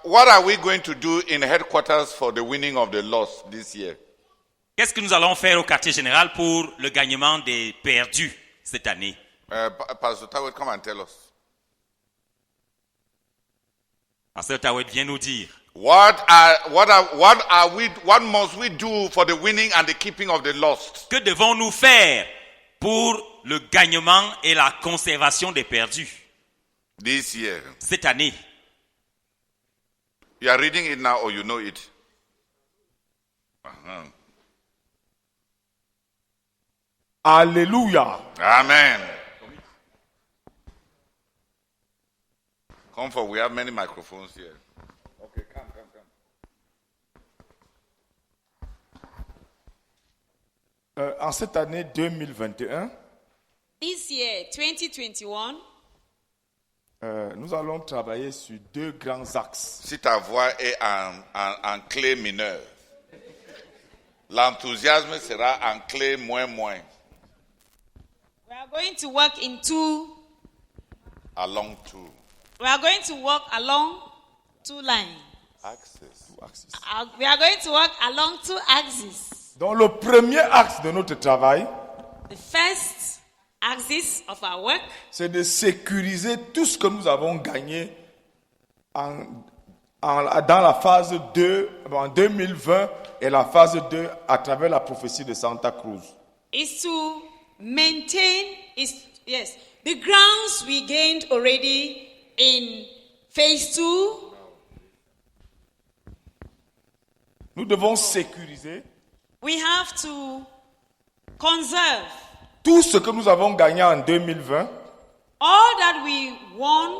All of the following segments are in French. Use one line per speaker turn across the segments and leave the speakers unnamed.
What are we going to do in headquarters for the winning of the lost this year?
Qu'est-ce que nous allons faire au quartier général pour le gagnement des perdus cette année?
Pastor Tawet, come and tell us.
Pasteur Tawet vient nous dire.
What must we do for the winning and the keeping of the lost?
Que devons-nous faire pour le gagnement et la conservation des perdus
This year.
cette année?
You are reading it now or you know it?
Alléluia.
Amen. Come forward. We have many microphones here. Okay, come.
En cette année 2021,
This year, 2021,
nous allons travailler sur deux grands axes.
Si ta voix est en clé mineure, l'enthousiasme sera en clé moins.
we are going to work in two.
Along two
We are going to work along two lines.
axes.
We are going to work along two axes.
Donc le premier axe de notre travail,
The first axis of our work
c'est de sécuriser tout ce que nous avons gagné dans la phase 2, en 2020 et la phase 2 à travers la prophétie de Santa Cruz.
is to maintain the grounds we gained already in phase 2.
Nous devons sécuriser
We have to conserve
tout ce que nous avons gagné en 2020
all that we won,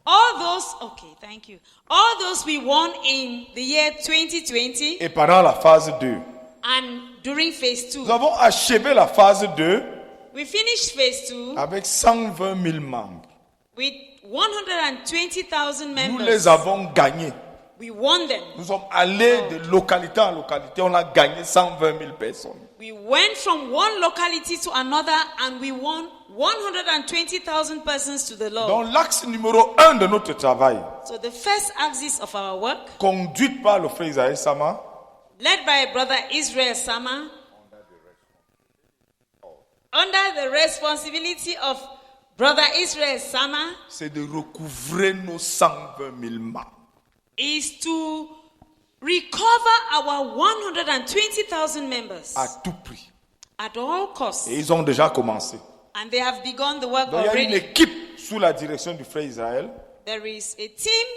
all those we won in the year 2020
et pendant la phase 2.
and during phase 2.
Nous avons achevé la phase 2
We finished phase 2
avec 120 000 membres.
with 120,000
Nous
members.
les avons gagnés.
We won them.
Nous sommes allés de localité en localité. On a gagné 120 000 personnes.
We went from one locality to another and we won 120,000 persons to the Lord.
Donc l'axe numéro 1 de notre travail,
So the first axis of our work,
conduite par le frère Isaïe Sama,
led by Brother Israel Sama, under the responsibility of Brother Israel Sama,
c'est de recouvrer nos 120 000 membres.
is to recover our 120,000 members
À tout prix.
at all costs.
Et ils ont déjà commencé.
And they have begun the work
Donc il y a une
already.
équipe sous la direction du frère Israël
There is a team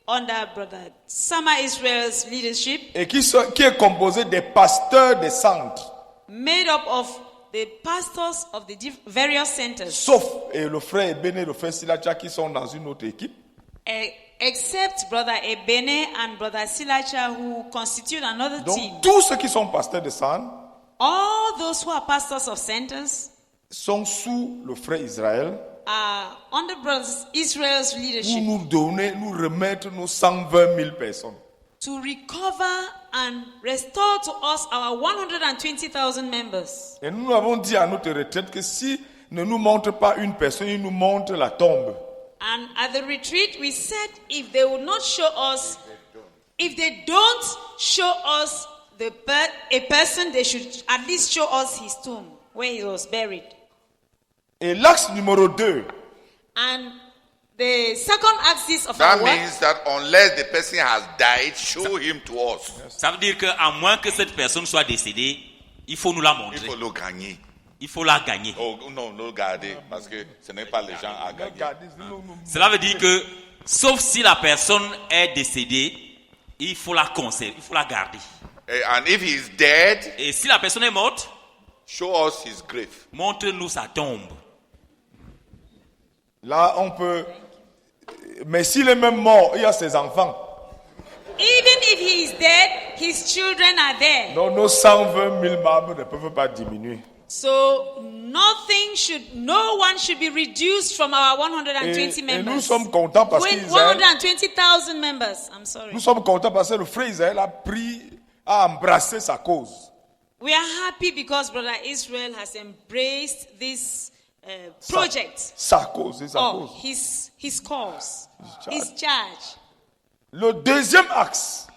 under Brother Sama Israel's leadership
et qui est composée des pasteurs des centres.
made up of the pastors of the various centers,
Sauf le frère Ebene et le frère Silacha qui sont dans une autre équipe.
except Brother Ebene and Brother Silacha who constitute another team.
Donc tous ceux qui sont pasteurs de centres
All those who are pastors of centers
sont sous le frère Israël
are under Brother Israel's
pour
leadership
nous remettre nos 120 000 personnes.
to recover and restore to us our 120,000 members.
Et nous avons dit à notre retraite que si ne nous montre pas une personne, il nous montre la tombe.
And at the retreat, we said if they will not show us, if they don't show us a person, they should at least show us his tomb where he was buried.
Et l'axe numéro 2,
And the second axis of
That
our work,
means that unless the person has died, show him to us.
Ça veut dire qu'à moins que cette personne soit décédée, il faut nous la
Il
montrer.
faut le gagner.
Il faut la gagner.
Oh non, le garder, parce que ce n'est pas les gens à gagner.
Cela veut dire que, sauf si la personne est décédée, il faut la conserver, il faut la garder.
And if he is dead,
Et si la personne est morte,
show us his grave.
montre-nous sa tombe.
là on peut... Mais s'il est même mort, il y a ses enfants.
even if he is dead, his children are there.
Donc nos 120 000 membres ne peuvent pas diminuer.
So no one should be reduced from our 120
Et
members.
nous sommes contents parce que
120,000 members. I'm sorry.
nous sommes contents parce que le frère Israël a embrassé sa cause.
We are happy because Brother Israel has embraced this project.
Sa cause, c'est sa
Oh,
cause.
his cause, his charge.
Le deuxième axe,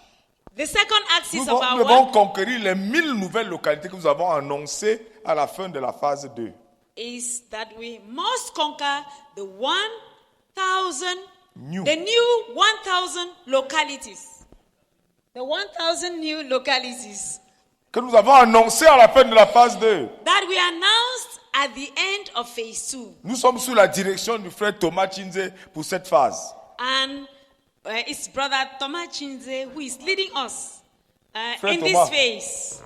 The second axis
nous
of our
devons
work
conquérir les 1000 nouvelles localités que nous avons annoncées à la fin de la phase 2.
is that we must conquer the 1,000,
New.
the new 1,000 localities. The 1,000 new localities
Que nous avons annoncées à la fin de la phase 2.
that we announced at the end of phase 2.
Nous sommes sous la direction du frère Thomas Chinze pour cette phase.
And it's Brother Thomas Chinze who is leading us
Frère
in
Thomas.
this phase,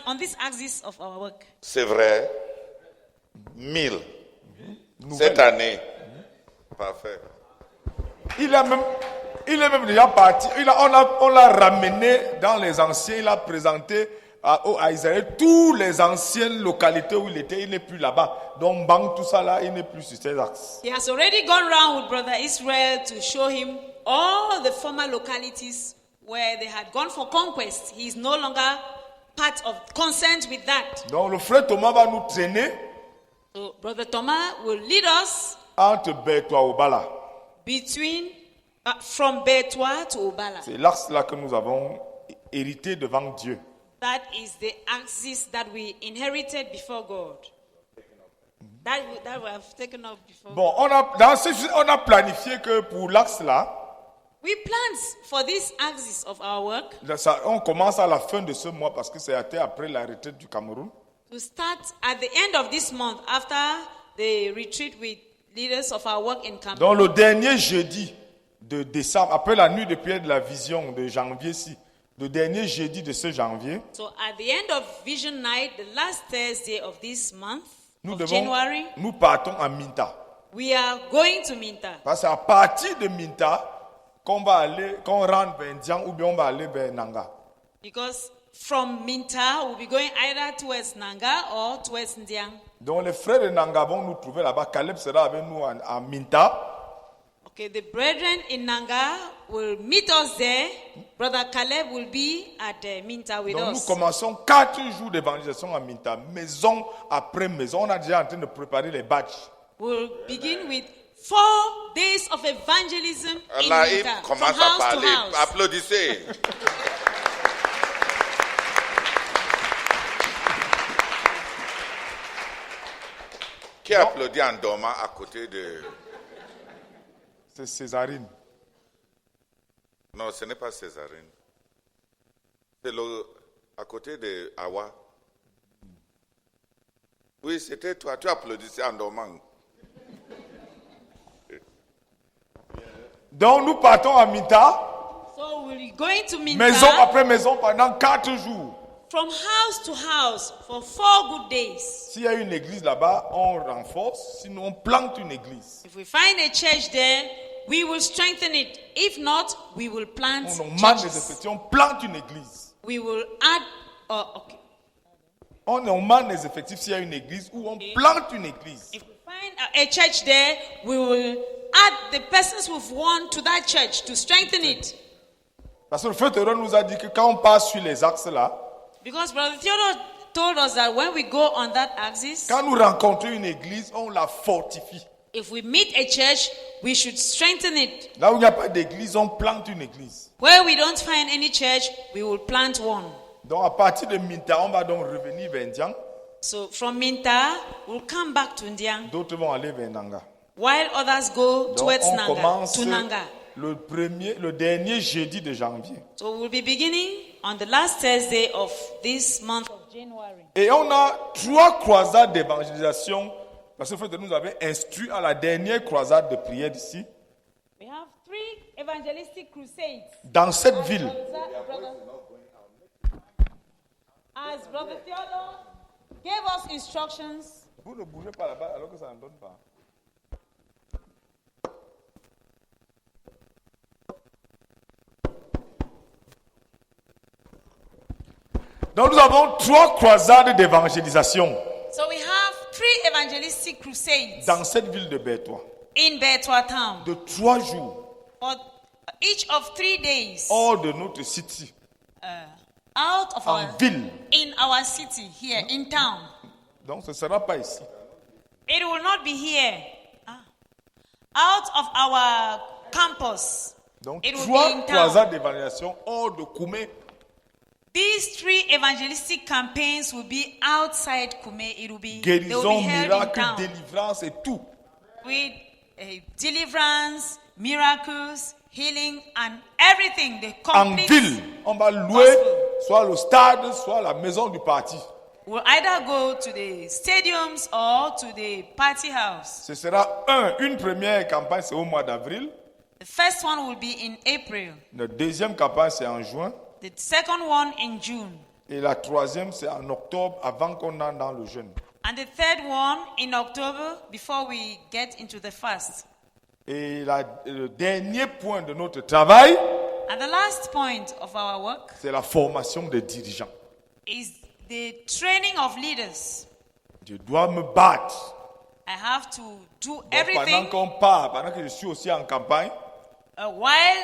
on this axis of our work.
C'est vrai. 1000
Nouvelles.
cette année. Parfait.
Il est même déjà parti. On l'a ramené dans les anciens. Il a présenté à Israël toutes les anciennes localités où il était. Il n'est plus là-bas. Donc, Bang, tout ça là, il n'est plus sur ces axes.
He has already gone round with Brother Israel to show him all the former localities where they had gone for conquest. He is no longer part of concerned with that.
Donc, le frère Thomas va nous traîner
So Brother Thomas will lead us
entre Bertois et Obala.
from Betwa to Obala.
C'est l'axe là que nous avons hérité devant Dieu.
That is the axis that we inherited before God. That we have taken up before.
Bon, on a planifié que pour l'axe là,
We planned for this axis of our work
on commence à la fin de ce mois parce que c'était après la retraite du Cameroun.
to start at the end of this month after the retreat with leaders of our work in Cameroon.
Donc le dernier jeudi de décembre, après la nuit de prière de la vision de janvier-ci, le dernier jeudi de ce janvier,
So at the end of Vision Night, the last Thursday of this month of
nous
January,
partons à Minta.
we are going to Minta.
Parce qu'à partir de Minta, qu'on rentre vers Ndiang ou bien on va aller vers Nanga.
Because from Minta, we'll be going either towards Nanga or towards Ndiang.
Donc les frères de Nanga vont nous trouver là-bas. Caleb sera avec nous à Minta.
Okay, the brethren in Nanga will meet us there. Brother Caleb will be at Minta with
Donc nous
us.
commençons 4 jours d'évangélisation à Minta, maison après maison. On est déjà en train de préparer les badges.
We'll begin with 4 days of evangelism in
Là, il
Minta, from
commence à
house to
parler.
house.
Applaudissez. Qui applaudit en dormant à côté de...
C'est Césarine.
Non, ce n'est pas Césarine. C'est à côté de Awa. Oui, c'était toi. Tu applaudissais en dormant.
Donc nous partons à Minta,
So we'll be going to Minta
maison après maison pendant 4 jours.
from house to house for 4 good days.
S'il y a une église là-bas, on renforce. Sinon, on plante une église.
If we find a church there, we will strengthen it. If not, we will plant
On manque des
churches.
effectifs, on plante une église.
We will add. Okay.
On manque des effectifs s'il y a une église ou on plante une église.
If we find a church there, we will add the persons we've won to that church to strengthen it.
Parce que le frère Théodore nous a dit que quand on passe sur les axes là,
Because Brother Theodore told us that when we go on that axis,
quand nous rencontrons une église, on la fortifie.
if we meet a church, we should strengthen it.
Là où il n'y a pas d'église, on plante une église.
Where we don't find any church, we will plant one.
Donc à partir de Minta, on va donc revenir vers Ndiang.
So from Minta, we'll come back to Ndiang,
D'autres vont aller vers Nanga.
while others go
Donc
towards
on
Nanga,
commence
to Nanga.
le dernier jeudi de janvier.
So we'll be beginning on the last Thursday of this month of January.
Et on a 3 croisades d'évangélisation. Parce que le frère nous avait instruit à la dernière croisade de prière d'ici.
We have 3 evangelistic crusades.
Dans cette ville.
As Brother Theodore gave us instructions,
Vous ne bougez pas là-bas alors que ça ne donne pas. Donc nous avons 3 croisades d'évangélisation
so we have 3 evangelistic crusades
dans cette ville de Bertois.
in Betwa town.
De 3 jours.
For each of 3 days
Hors de notre cité.
out of
En ville.
in our city here in town.
Donc ce ne sera pas ici.
It will not be here. Out of our campus.
Donc,
It will
3
be in town.
croisades d'évaluation hors de Koumé.
These 3 evangelistic campaigns will be outside Kume. It will be they will
Guérison,
be held in
miracle,
town
délivrance et tout.
with deliverance, miracles, healing, and everything. The
En
complete
ville, on va louer soit le stade, soit la maison du parti.
will either go to the stadiums or to the party house.
Ce sera une première campagne, c'est au mois d'avril.
The first one will be in April.
La deuxième campagne, c'est en juin.
The second one in June.
Et la troisième, c'est en octobre, avant qu'on entre dans le jeûne.
And the third one in October before we get into the fast.
Et le dernier point de notre travail,
And the last point of our work
c'est la formation des dirigeants.
is the training of leaders.
Je dois me battre.
I have to do
Donc, pendant
everything
qu'on part, pendant que je suis aussi en campagne,
while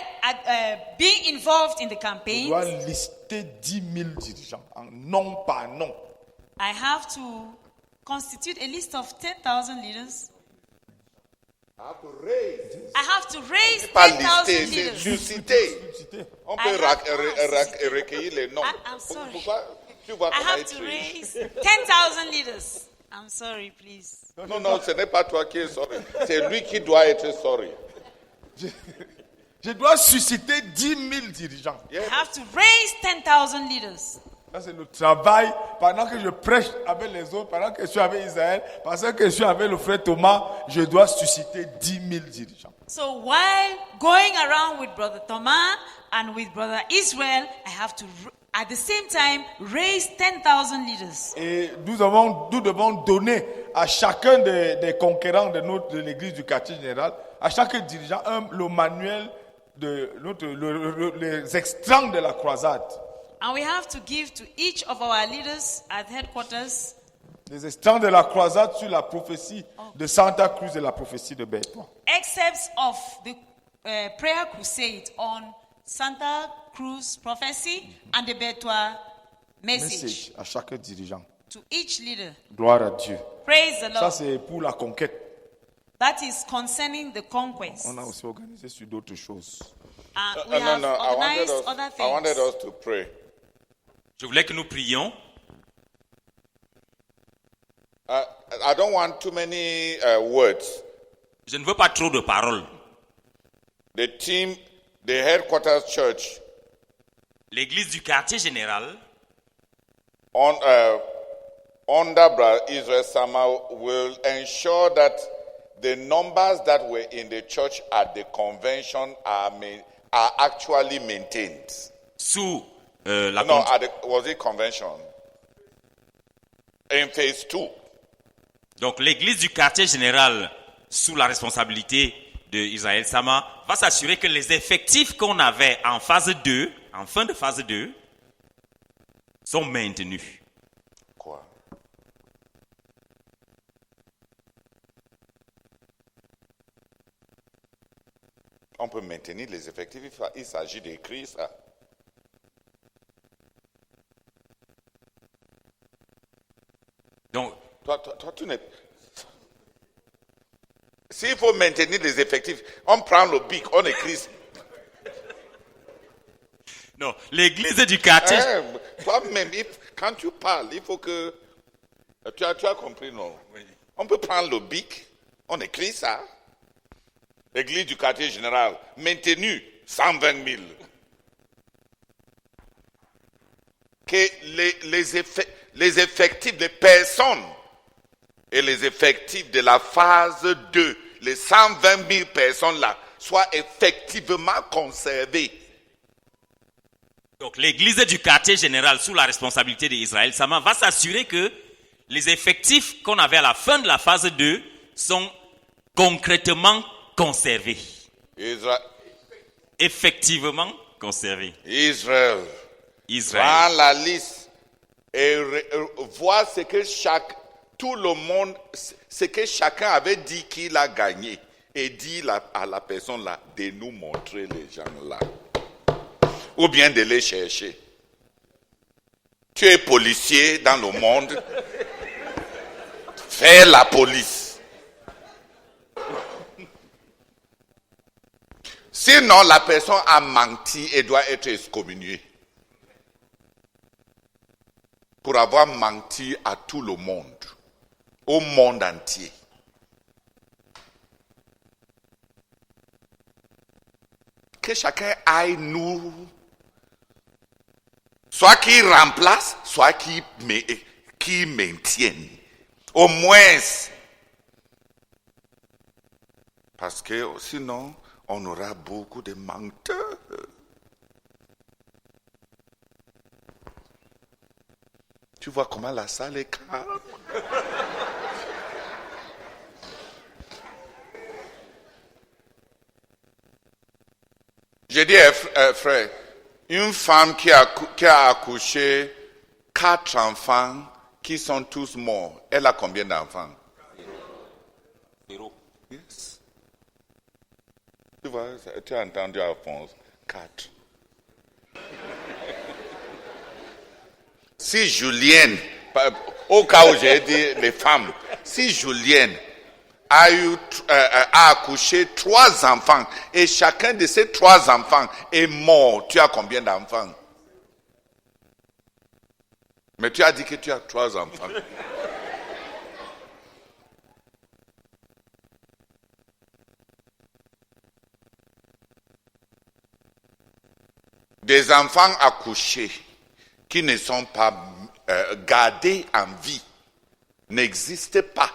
being involved in the
je
campaign.
dois lister 10 000 dirigeants, en nom par nom.
I have to constitute a list of 10,000 leaders. I have to raise
Pas
10,000
lister, c'est
leaders.
susciter.
Citer.
On
I
peut
have-
recueillir les noms.
I'm sorry.
Pourquoi tu vois
I
comment
have
ils
to
trient?
raise 10,000 leaders. I'm sorry, please.
Non, ce n'est pas toi qui es sorry. C'est lui qui doit être sorry.
Je dois susciter 10 000 dirigeants.
I have to raise 10,000 leaders.
Ça, c'est le travail. Pendant que je prêche avec les autres, pendant que je suis avec Israël, pendant que je suis avec le frère Thomas, je dois susciter 10 000 dirigeants.
So while going around with Brother Thomas and with Brother Israel, I have to, at the same time, raise 10,000 leaders.
Et nous devons donner à chacun des conquérants de l'église du quartier général, à chaque dirigeant, le manuel, les extracts de la croisade.
And we have to give to each of our leaders at headquarters
Les extracts de la croisade sur la prophétie de Santa Cruz et la prophétie de Bertrand.
excerpts of the prayer crusade on Santa Cruz prophecy and the Betua message
Message à chaque dirigeant.
to each leader.
Gloire à Dieu.
Praise the
Ça,
Lord.
c'est pour la conquête.
That is concerning the conquest.
On a aussi organisé sur d'autres choses.
We have organized other
I wanted
things.
us to pray.
Je voulais que nous prions.
I don't want too many words.
Je ne veux pas trop de paroles.
The team, the headquarters church,
L'église du quartier général,
under Brother Israel Sama, will ensure that the numbers that were in the church at the convention are actually maintained.
sous la
No, was it convention? In phase 2.
Donc l'église du quartier général, sous la responsabilité de Israël Sama, va s'assurer que les effectifs qu'on avait en phase 2, en fin de phase 2, sont maintenus.
Quoi? On peut maintenir les effectifs, il s'agit d'écrire ça.
Donc,
Toi, tu n'es... S'il faut maintenir les effectifs, on prend le bic, on écrit.
non, l'église du quartier,
Toi-même, quand tu parles, il faut que... Tu as compris, non? On peut prendre le bic, on écrit ça. L'église du quartier général, maintenu 120 000. Que les effectifs des personnes et les effectifs de la phase 2, les 120 000 personnes là, soient effectivement conservés.
donc l'église du quartier général, sous la responsabilité d'Israël Sama, va s'assurer que les effectifs qu'on avait à la fin de la phase 2 sont concrètement conservés. Effectivement conservés.
Israël.
Israël.
Prends la liste et vois tout le monde, ce que chacun avait dit qu'il a gagné. Et dit à la personne là de nous montrer les gens là. Ou bien de les chercher. Tu es policier dans le monde. Fais la police. Sinon, la personne a menti et doit être excommuniée. Pour avoir menti à tout le monde, au monde entier. Que chacun aille nous, soit qui remplace, soit qui maintienne. Au moins. Parce que sinon, on aura beaucoup de menteurs. Tu vois comment la salle est calme. J'ai dit, frère, une femme qui a accouché 4 enfants qui sont tous morts, elle a combien d'enfants?
0.
Yes. Tu vois, tu as entendu Alphonse, 4. Si Julienne, au cas où j'ai dit les femmes, si Julienne a accouché 3 enfants et chacun de ces 3 enfants est mort, tu as combien d'enfants? Mais tu as dit que tu as 3 enfants. Des enfants accouchés qui ne sont pas gardés en vie n'existent pas.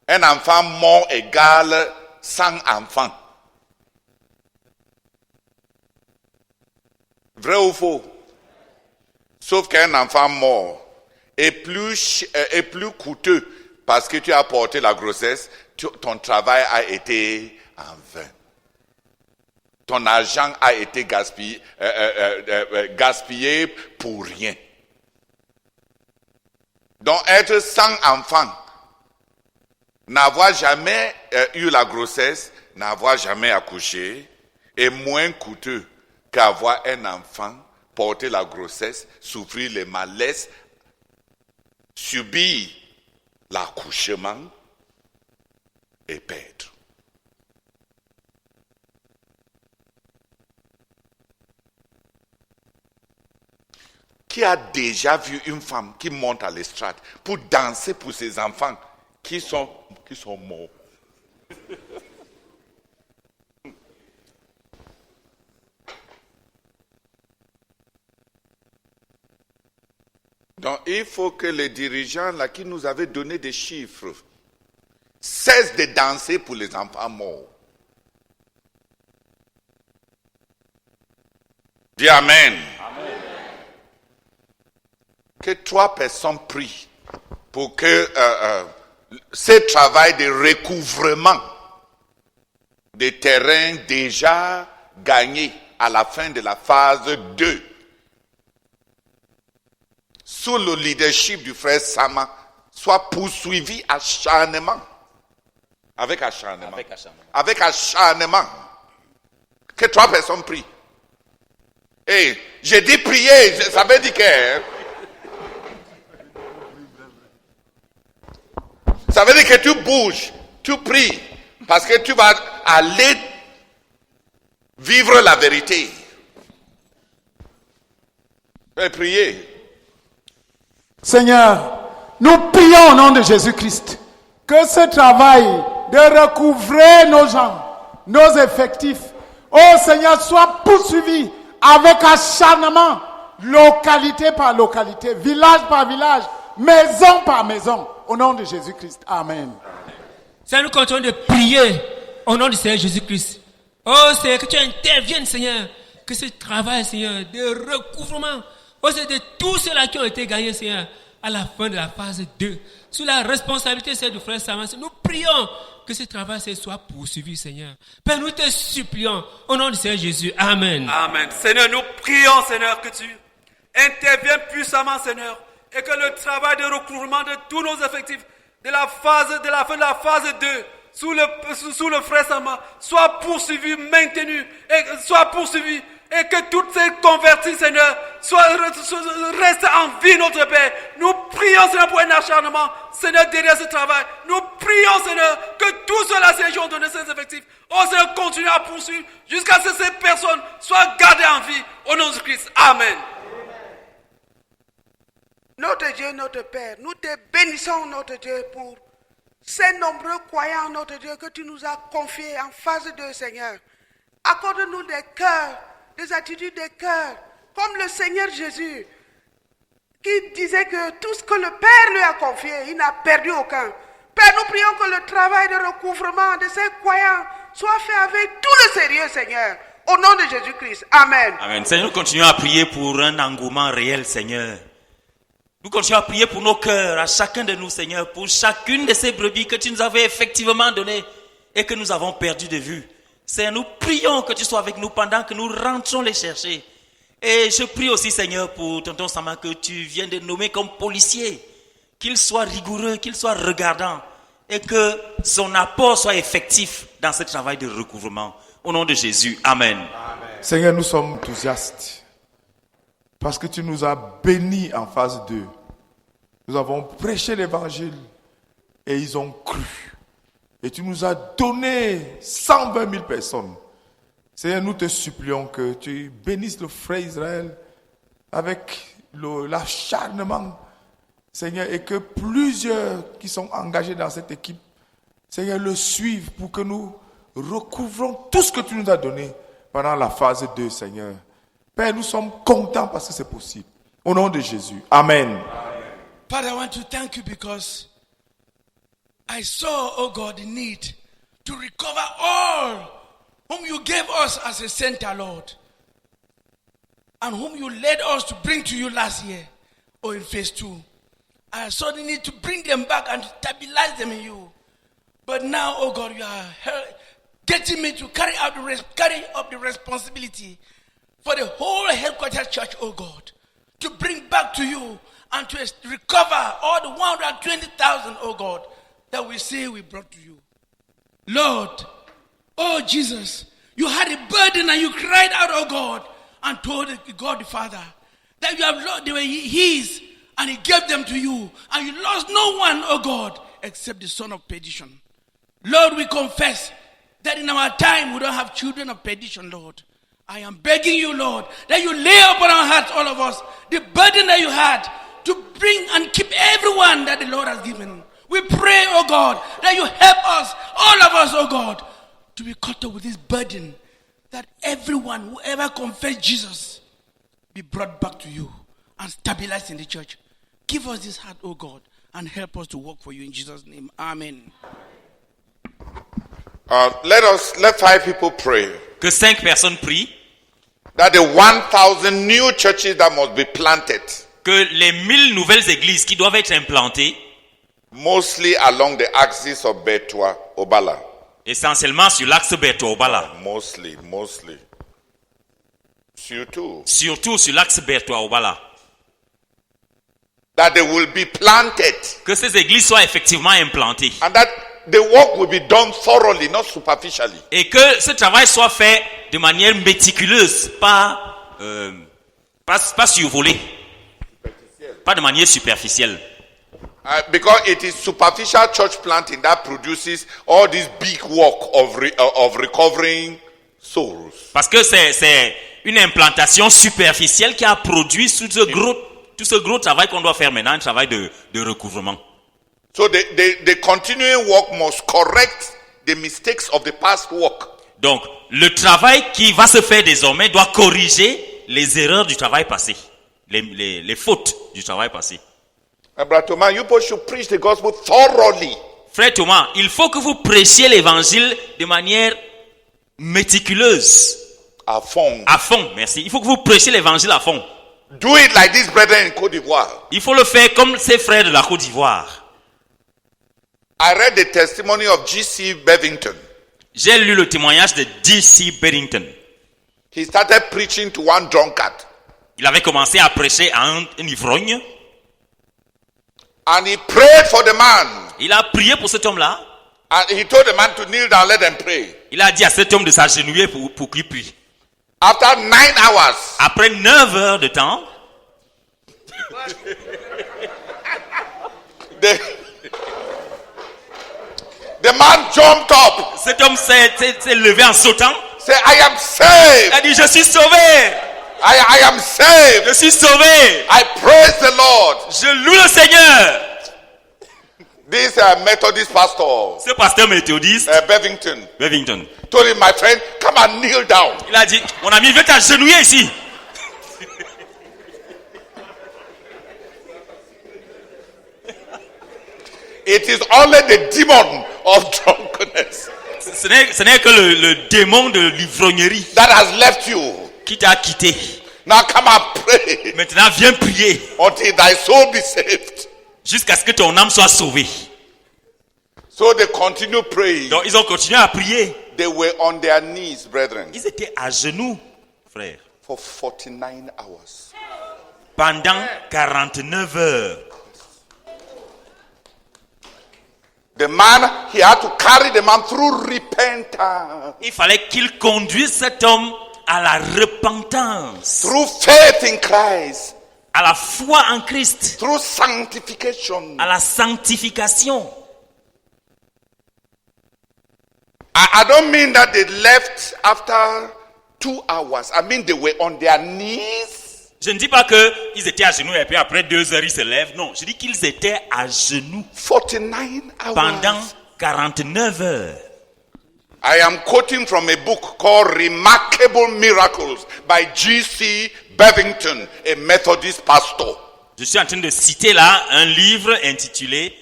Un enfant mort égale 100 enfants. Vrai ou faux? Sauf qu'un enfant mort est plus coûteux parce que tu as porté la grossesse, ton travail a été en vain. Ton argent a été gaspillé pour rien. Donc être sans enfant, n'avoir jamais eu la grossesse, n'avoir jamais accouché, est moins coûteux qu'avoir un enfant, porter la grossesse, souffrir les malaises, subir l'accouchement et perdre. Qui a déjà vu une femme qui monte à l'estrade pour danser pour ses enfants qui sont morts? Donc il faut que les dirigeants là qui nous avaient donné des chiffres cessent de danser pour les enfants morts. Dis Amen. Amen. Que 3 personnes prient pour que ce travail de recouvrement des terrains déjà gagnés à la fin de la phase 2, sous le leadership du frère Sama, soit poursuivi acharnement. Avec acharnement. Avec acharnement. Que 3 personnes prient. Et j'ai dit prier, ça veut dire que... Ça veut dire que tu bouges, tu pries, parce que tu vas aller vivre la vérité. Et prier.
Seigneur, nous prions au nom de Jésus-Christ que ce travail de recouvrer nos gens, nos effectifs, oh Seigneur, soit poursuivi avec acharnement, localité par localité, village par village, maison par maison. Au nom de Jésus-Christ. Amen.
Seigneur, nous continuons de prier au nom du Seigneur Jésus-Christ. Oh Seigneur, que tu interviennes, Seigneur. Que ce travail, Seigneur, de recouvrement, oh Seigneur, de tous ceux-là qui ont été gagnés, Seigneur, à la fin de la phase 2, sous la responsabilité, Seigneur, du frère Saman, nous prions que ce travail, Seigneur, soit poursuivi, Seigneur. Père, nous te supplions au nom du Seigneur Jésus. Amen.
Amen. Seigneur, nous prions, Seigneur, que tu interviennes puissamment, Seigneur. Et que le travail de recouvrement de tous nos effectifs de la fin de la phase 2 sous le frère Sama soit poursuivi, maintenu, et soit poursuivi et que toutes ces convertis, Seigneur, restent en vie, notre Père. Nous prions, Seigneur, pour un acharnement, Seigneur, derrière ce travail. Nous prions, Seigneur, que tout cela, Seigneur, ont donné ses effectifs. Oh Seigneur, continue à poursuivre jusqu'à ce que ces personnes soient gardées en vie. Au nom de Christ. Amen.
Notre Dieu, notre Père, nous te bénissons, notre Dieu, pour ces nombreux croyants, notre Dieu, que tu nous as confiés en phase 2, Seigneur. Accorde-nous des cœurs, des attitudes des cœurs, comme le Seigneur Jésus, qui disait que tout ce que le Père lui a confié, il n'a perdu aucun. Père, nous prions que le travail de recouvrement de ces croyants soit fait avec tout le sérieux, Seigneur. Au nom de Jésus-Christ. Amen.
Amen. Seigneur, nous continuons à prier pour un engouement réel, Seigneur. Nous continuons à prier pour nos cœurs, à chacun de nous, Seigneur, pour chacune de ces brebis que tu nous avais effectivement données et que nous avons perdu de vue. Seigneur, nous prions que tu sois avec nous pendant que nous rentrons les chercher. Et je prie aussi, Seigneur, pour tonton Sama que tu viens de nommer comme policier, qu'il soit rigoureux, qu'il soit regardant et que son apport soit effectif dans ce travail de recouvrement. Au nom de Jésus, Amen.
Seigneur, nous sommes enthousiastes parce que tu nous as bénis en phase 2. Nous avons prêché l'évangile et ils ont cru. Et tu nous as donné 120 000 personnes. Seigneur, nous te supplions que tu bénisses le frère Israël avec l'acharnement, Seigneur, et que plusieurs qui sont engagés dans cette équipe, Seigneur, le suivent pour que nous recouvrons tout ce que tu nous as donné pendant la phase 2, Seigneur. Père, nous sommes contents parce que c'est possible. Au nom de Jésus. Amen.
Father, I want to thank you because I saw, oh God, the need to recover all whom you gave us as a center, Lord, and whom you led us to bring to you last year, or in phase 2. I saw the need to bring them back and stabilize them in you. But now, oh God, you are getting me to carry up the responsibility for the whole headquarters church, oh God, to bring back to you and to recover all the 120,000, oh God, that we say we brought to you. Lord, oh Jesus, you had a burden and you cried out, oh God, and told God the Father that you have lost, they were his, and he gave them to you, and you lost no one, oh God, except the son of perdition. Lord, we confess that in our time we don't have children of perdition, Lord. I am begging you, Lord, that you lay upon our hearts, all of us, the burden that you had to bring and keep everyone that the Lord has given. We pray, oh God, that you help us, all of us, oh God, to be caught up with this burden, that everyone, whoever confess Jesus, be brought back to you and stabilized in the church. Give us this heart, oh God, and help us to work for you in Jesus' name. Amen.
Let 5 people pray.
Que 5 personnes prient.
That the 1,000 new churches that must be planted.
Que les 1000 nouvelles églises qui doivent être implantées.
Mostly along the axis of Betwa Obala.
Essentiellement sur l'axe Betwa Obala.
Mostly.
Surtout sur l'axe Betwa Obala.
That they will be planted.
Que ces églises soient effectivement implantées.
And that the work will be done thoroughly, not superficially.
Et que ce travail soit fait de manière méticuleuse, pas survolé, pas de manière superficielle.
Because it is superficial church planting that produces all this big work of recovering souls.
Parce que c'est une implantation superficielle qui a produit tout ce gros travail qu'on doit faire maintenant, un travail de recouvrement.
So the continuing work must correct the mistakes of the past work.
Donc, le travail qui va se faire désormais doit corriger les erreurs du travail passé, les fautes du travail passé.
Brother Thomas, you both should preach the gospel thoroughly.
Frère Thomas, il faut que vous prêchiez l'évangile de manière méticuleuse.
À fond.
À fond, merci. Il faut que vous prêchiez l'évangile à fond.
Do it like these brethren in Côte d'Ivoire.
Il faut le faire comme ces frères de la Côte d'Ivoire.
I read the testimony of G.C. Bevington.
J'ai lu le témoignage de G.C. Bevington.
He started preaching to one drunkard.
Il avait commencé à prêcher à un ivrogne.
And he prayed for the man.
Il a prié pour cet homme-là.
And he told the man to kneel down, let them pray.
Il a dit à cet homme de s'agenouiller pour qu'il prie.
After 9 hours,
Après 9 heures de temps,
the man jumped up.
cet homme s'est levé en sautant.
Say, I am saved.
Il a dit, je suis sauvé.
I am saved.
Je suis sauvé.
I praise the Lord.
Je loue le Seigneur.
This Methodist pastor,
Ce pasteur méthodiste,
Bevington, told him, my friend, come and kneel down.
il a dit, mon ami, viens t'agenouiller ici.
It is only the demon of drunkenness
Ce n'est que le démon de l'ivrognerie
that has left you.
qui t'a quitté.
Now come and pray
Maintenant, viens prier
until thy soul be saved.
jusqu'à ce que ton âme soit sauvée.
So they continue praying.
Donc, ils ont continué à prier.
They were on their knees, brethren,
Ils étaient à genoux, frère,
for 49 hours.
pendant 49 heures.
The man, he had to carry the man through repentance,
Il fallait qu'il conduise cet homme à la repentance,
through faith in Christ,
à la foi en Christ,
through sanctification.
à la sanctification.
I don't mean that they left after 2 hours. I mean they were on their knees.
Je ne dis pas qu'ils étaient à genoux et puis après 2 heures ils se lèvent. Non, je dis qu'ils étaient à genoux
49 hours.
pendant 49 heures.
I am quoting from a book called Remarkable Miracles by G.C. Bevington, a Methodist pastor.
Je suis en train de citer là un livre intitulé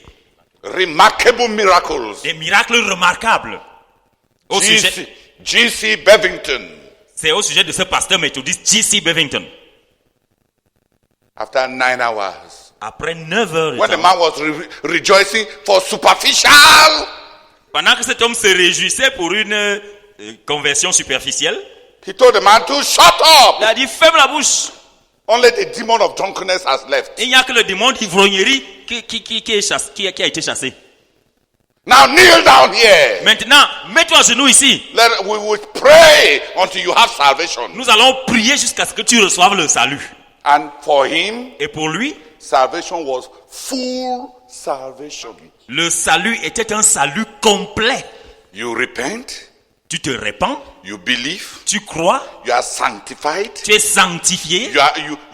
Remarkable Miracles.
Des miracles remarquables. Au sujet,
G.C. Bevington.
c'est au sujet de ce pasteur méthodiste G.C. Bevington.
After 9 hours,
Après 9 heures de
when the
temps,
man was rejoicing for superficial,
pendant que cet homme se réjouissait pour une conversion superficielle,
he told the man to shut up.
il a dit ferme la bouche.
Only the demon of drunkenness has left.
Il n'y a que le démon d'ivrognerie qui a été chassé.
Now kneel down here.
Maintenant, mets-toi à genoux ici.
We will pray until you have salvation.
Nous allons prier jusqu'à ce que tu reçoives le salut.
And for him,
Et pour lui,
salvation was full salvation.
le salut était un salut complet.
You repent,
Tu te répands,
you believe,
tu crois,
you are sanctified,
tu es sanctifié,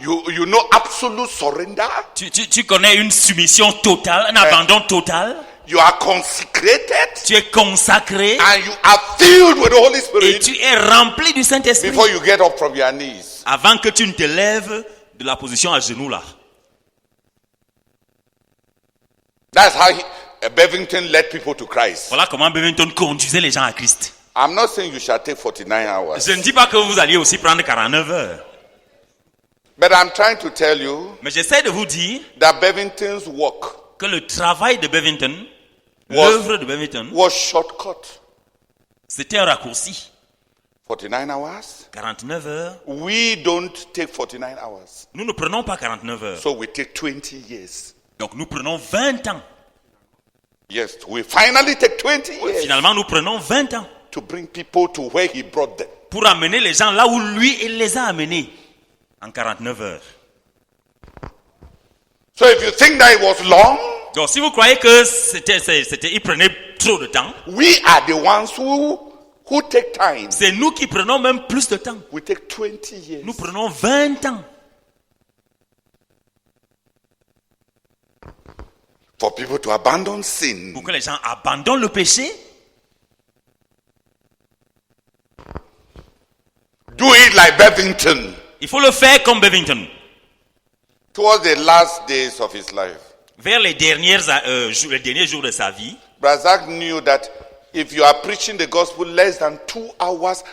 you know absolute surrender,
tu connais une soumission totale, un abandon total,
you are consecrated,
tu es consacré
and you are filled with the Holy
et
Spirit
tu es rempli du Saint-Esprit
before you get up from your knees.
avant que tu ne te lèves de la position à genoux là.
That's how Bevington led people to Christ.
Voilà comment Bevington conduisait les gens à Christ.
I'm not saying you shall take 49 hours,
Je ne dis pas que vous alliez aussi prendre 49 heures.
but I'm trying to tell you
Mais j'essaie de vous dire
that Bevington's work
que le travail de Bevington,
Was-
l'œuvre de Bevington,
was shortcut.
c'était un raccourci.
49 hours.
49 heures.
We don't take 49 hours.
Nous ne prenons pas 49 heures.
So we take 20 years.
Donc nous prenons 20 ans.
Yes, we finally take 20 years
Finalement, nous prenons 20 ans
to bring people to where he brought them.
pour amener les gens là où lui, il les a amenés en 49 heures.
So if you think that it was long,
Donc si vous croyez que il prenait trop de temps,
we are the ones who take time.
c'est nous qui prenons même plus de temps.
We take 20 years.
Nous prenons 20 ans
For people to abandon sin.
pour que les gens abandonnent le péché.
Do it like Bevington.
Il faut le faire comme Bevington.
Towards the last days of his life,
Vers les derniers jours de sa vie,
Brazak knew that if you are preaching the gospel less than 2 hours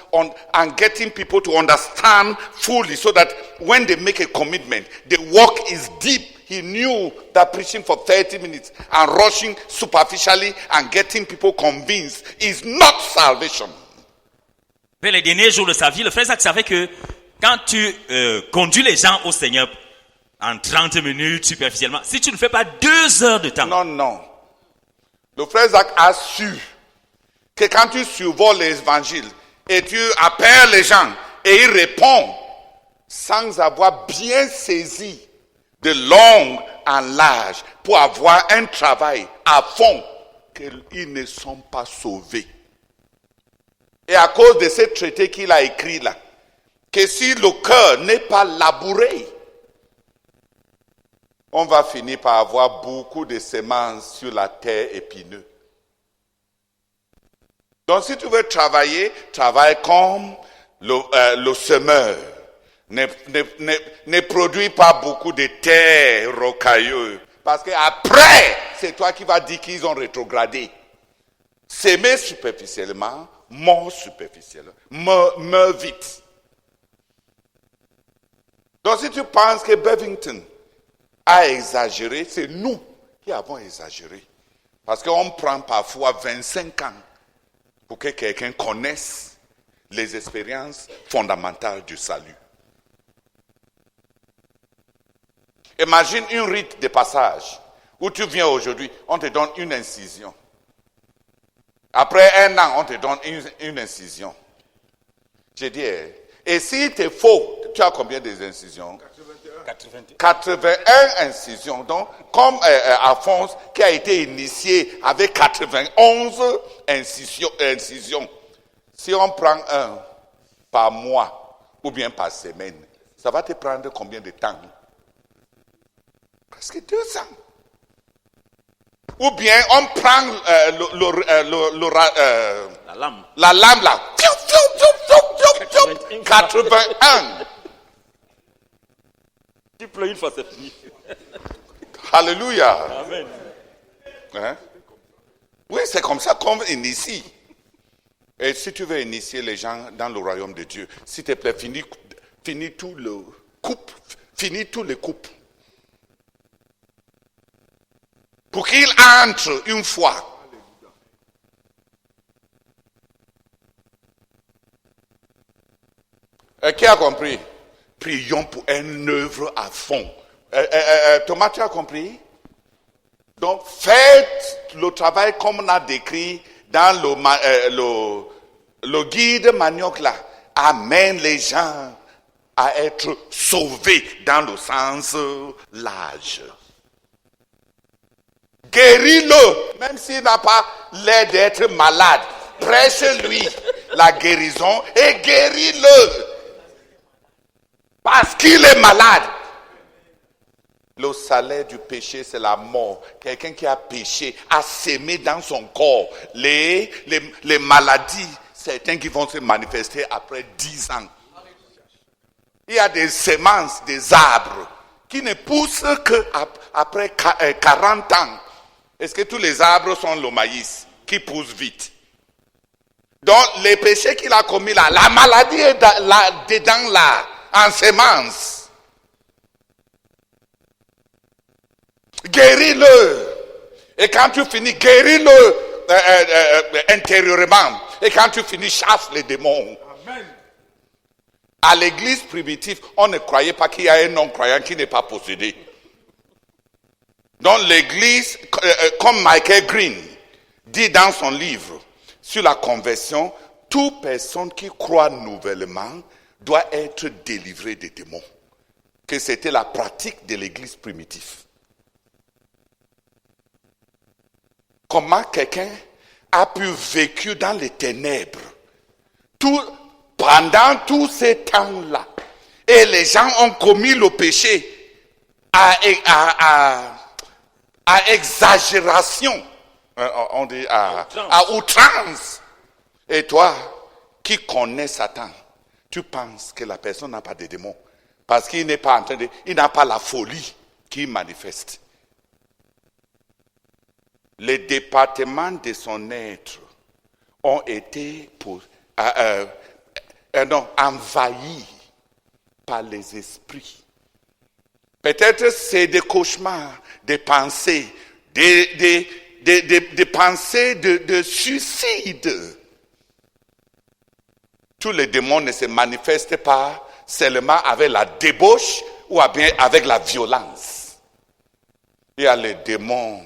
and getting people to understand fully so that when they make a commitment, the work is deep. He knew that preaching for 30 minutes and rushing superficially and getting people convinced is not salvation.
vers les derniers jours de sa vie, le frère Zach savait que quand tu conduis les gens au Seigneur en 30 minutes superficiellement, si tu ne fais pas 2 heures de temps,
Non. Le frère Zach a su que quand tu survoles l'évangile et tu appelles les gens et il répond sans avoir bien saisi de long en large pour avoir un travail à fond, qu'ils ne sont pas sauvés. Et à cause de ce traité qu'il a écrit là, que si le cœur n'est pas labouré, on va finir par avoir beaucoup de semences sur la terre épineuse. Donc si tu veux travailler, travaille comme le semeur. Ne produis pas beaucoup de terre rocailleuse. Parce qu'après, c'est toi qui vas dire qu'ils ont rétrogradé. S'aimer superficiellement, mort superficiellement, meurt vite. Donc si tu penses que Bevington a exagéré, c'est nous qui avons exagéré. Parce qu'on prend parfois 25 ans pour que quelqu'un connaisse les expériences fondamentales du salut. Imagine une rite de passage où tu viens aujourd'hui, on te donne une incision. Après un an, on te donne une incision. J'ai dit, et si tu es faux, tu as combien d'incisions? 81 incisions. Donc, comme Alphonse qui a été initié avec 91 incisions. Si on prend un par mois ou bien par semaine, ça va te prendre combien de temps? Presque 2 ans. Ou bien on prend la lame là. 81.
Tu pleures une fois, c'est fini.
Alléluia.
Amen.
Hein? Oui, c'est comme ça qu'on initie. Et si tu veux initier les gens dans le royaume de Dieu, s'il te plaît, finis tous les coupes. Pour qu'ils entrent une fois. Qui a compris? Prions pour une œuvre à fond. Thomas, tu as compris? Donc, faites le travail comme on a décrit dans le guide manioc là. Amène les gens à être sauvés dans le sens large. Guéris-le, même s'il n'a pas l'air d'être malade. Prêche-lui la guérison et guéris-le. Parce qu'il est malade. Le salaire du péché, c'est la mort. Quelqu'un qui a péché a sémé dans son corps les maladies, certains qui vont se manifester après 10 ans. Il y a des semences, des arbres qui ne poussent qu'après 40 ans. Est-ce que tous les arbres sont le maïs qui pousse vite? Donc, les péchés qu'il a commis là, la maladie est dedans là, en semence. Guéris-le. Et quand tu finis, guéris-le intérieurement. Et quand tu finis, chasse les démons. Amen. À l'église primitive, on ne croyait pas qu'il y a un non-croyant qui n'est pas possédé. Donc l'église, comme Michael Green dit dans son livre sur la conversion, toute personne qui croit nouvellement doit être délivrée des démons. Que c'était la pratique de l'église primitive. Comment quelqu'un a pu vivre dans les ténèbres pendant tous ces temps-là, et les gens ont commis le péché à exagération, on dit à outrance. Et toi, qui connais Satan, tu penses que la personne n'a pas de démons, parce qu'il n'est pas il n'a pas la folie qui manifeste. Les départements de son être ont été envahis par les esprits. Peut-être c'est des cauchemars, des pensées, des pensées de suicide. Tous les démons ne se manifestent pas seulement avec la débauche ou bien avec la violence. Il y a les démons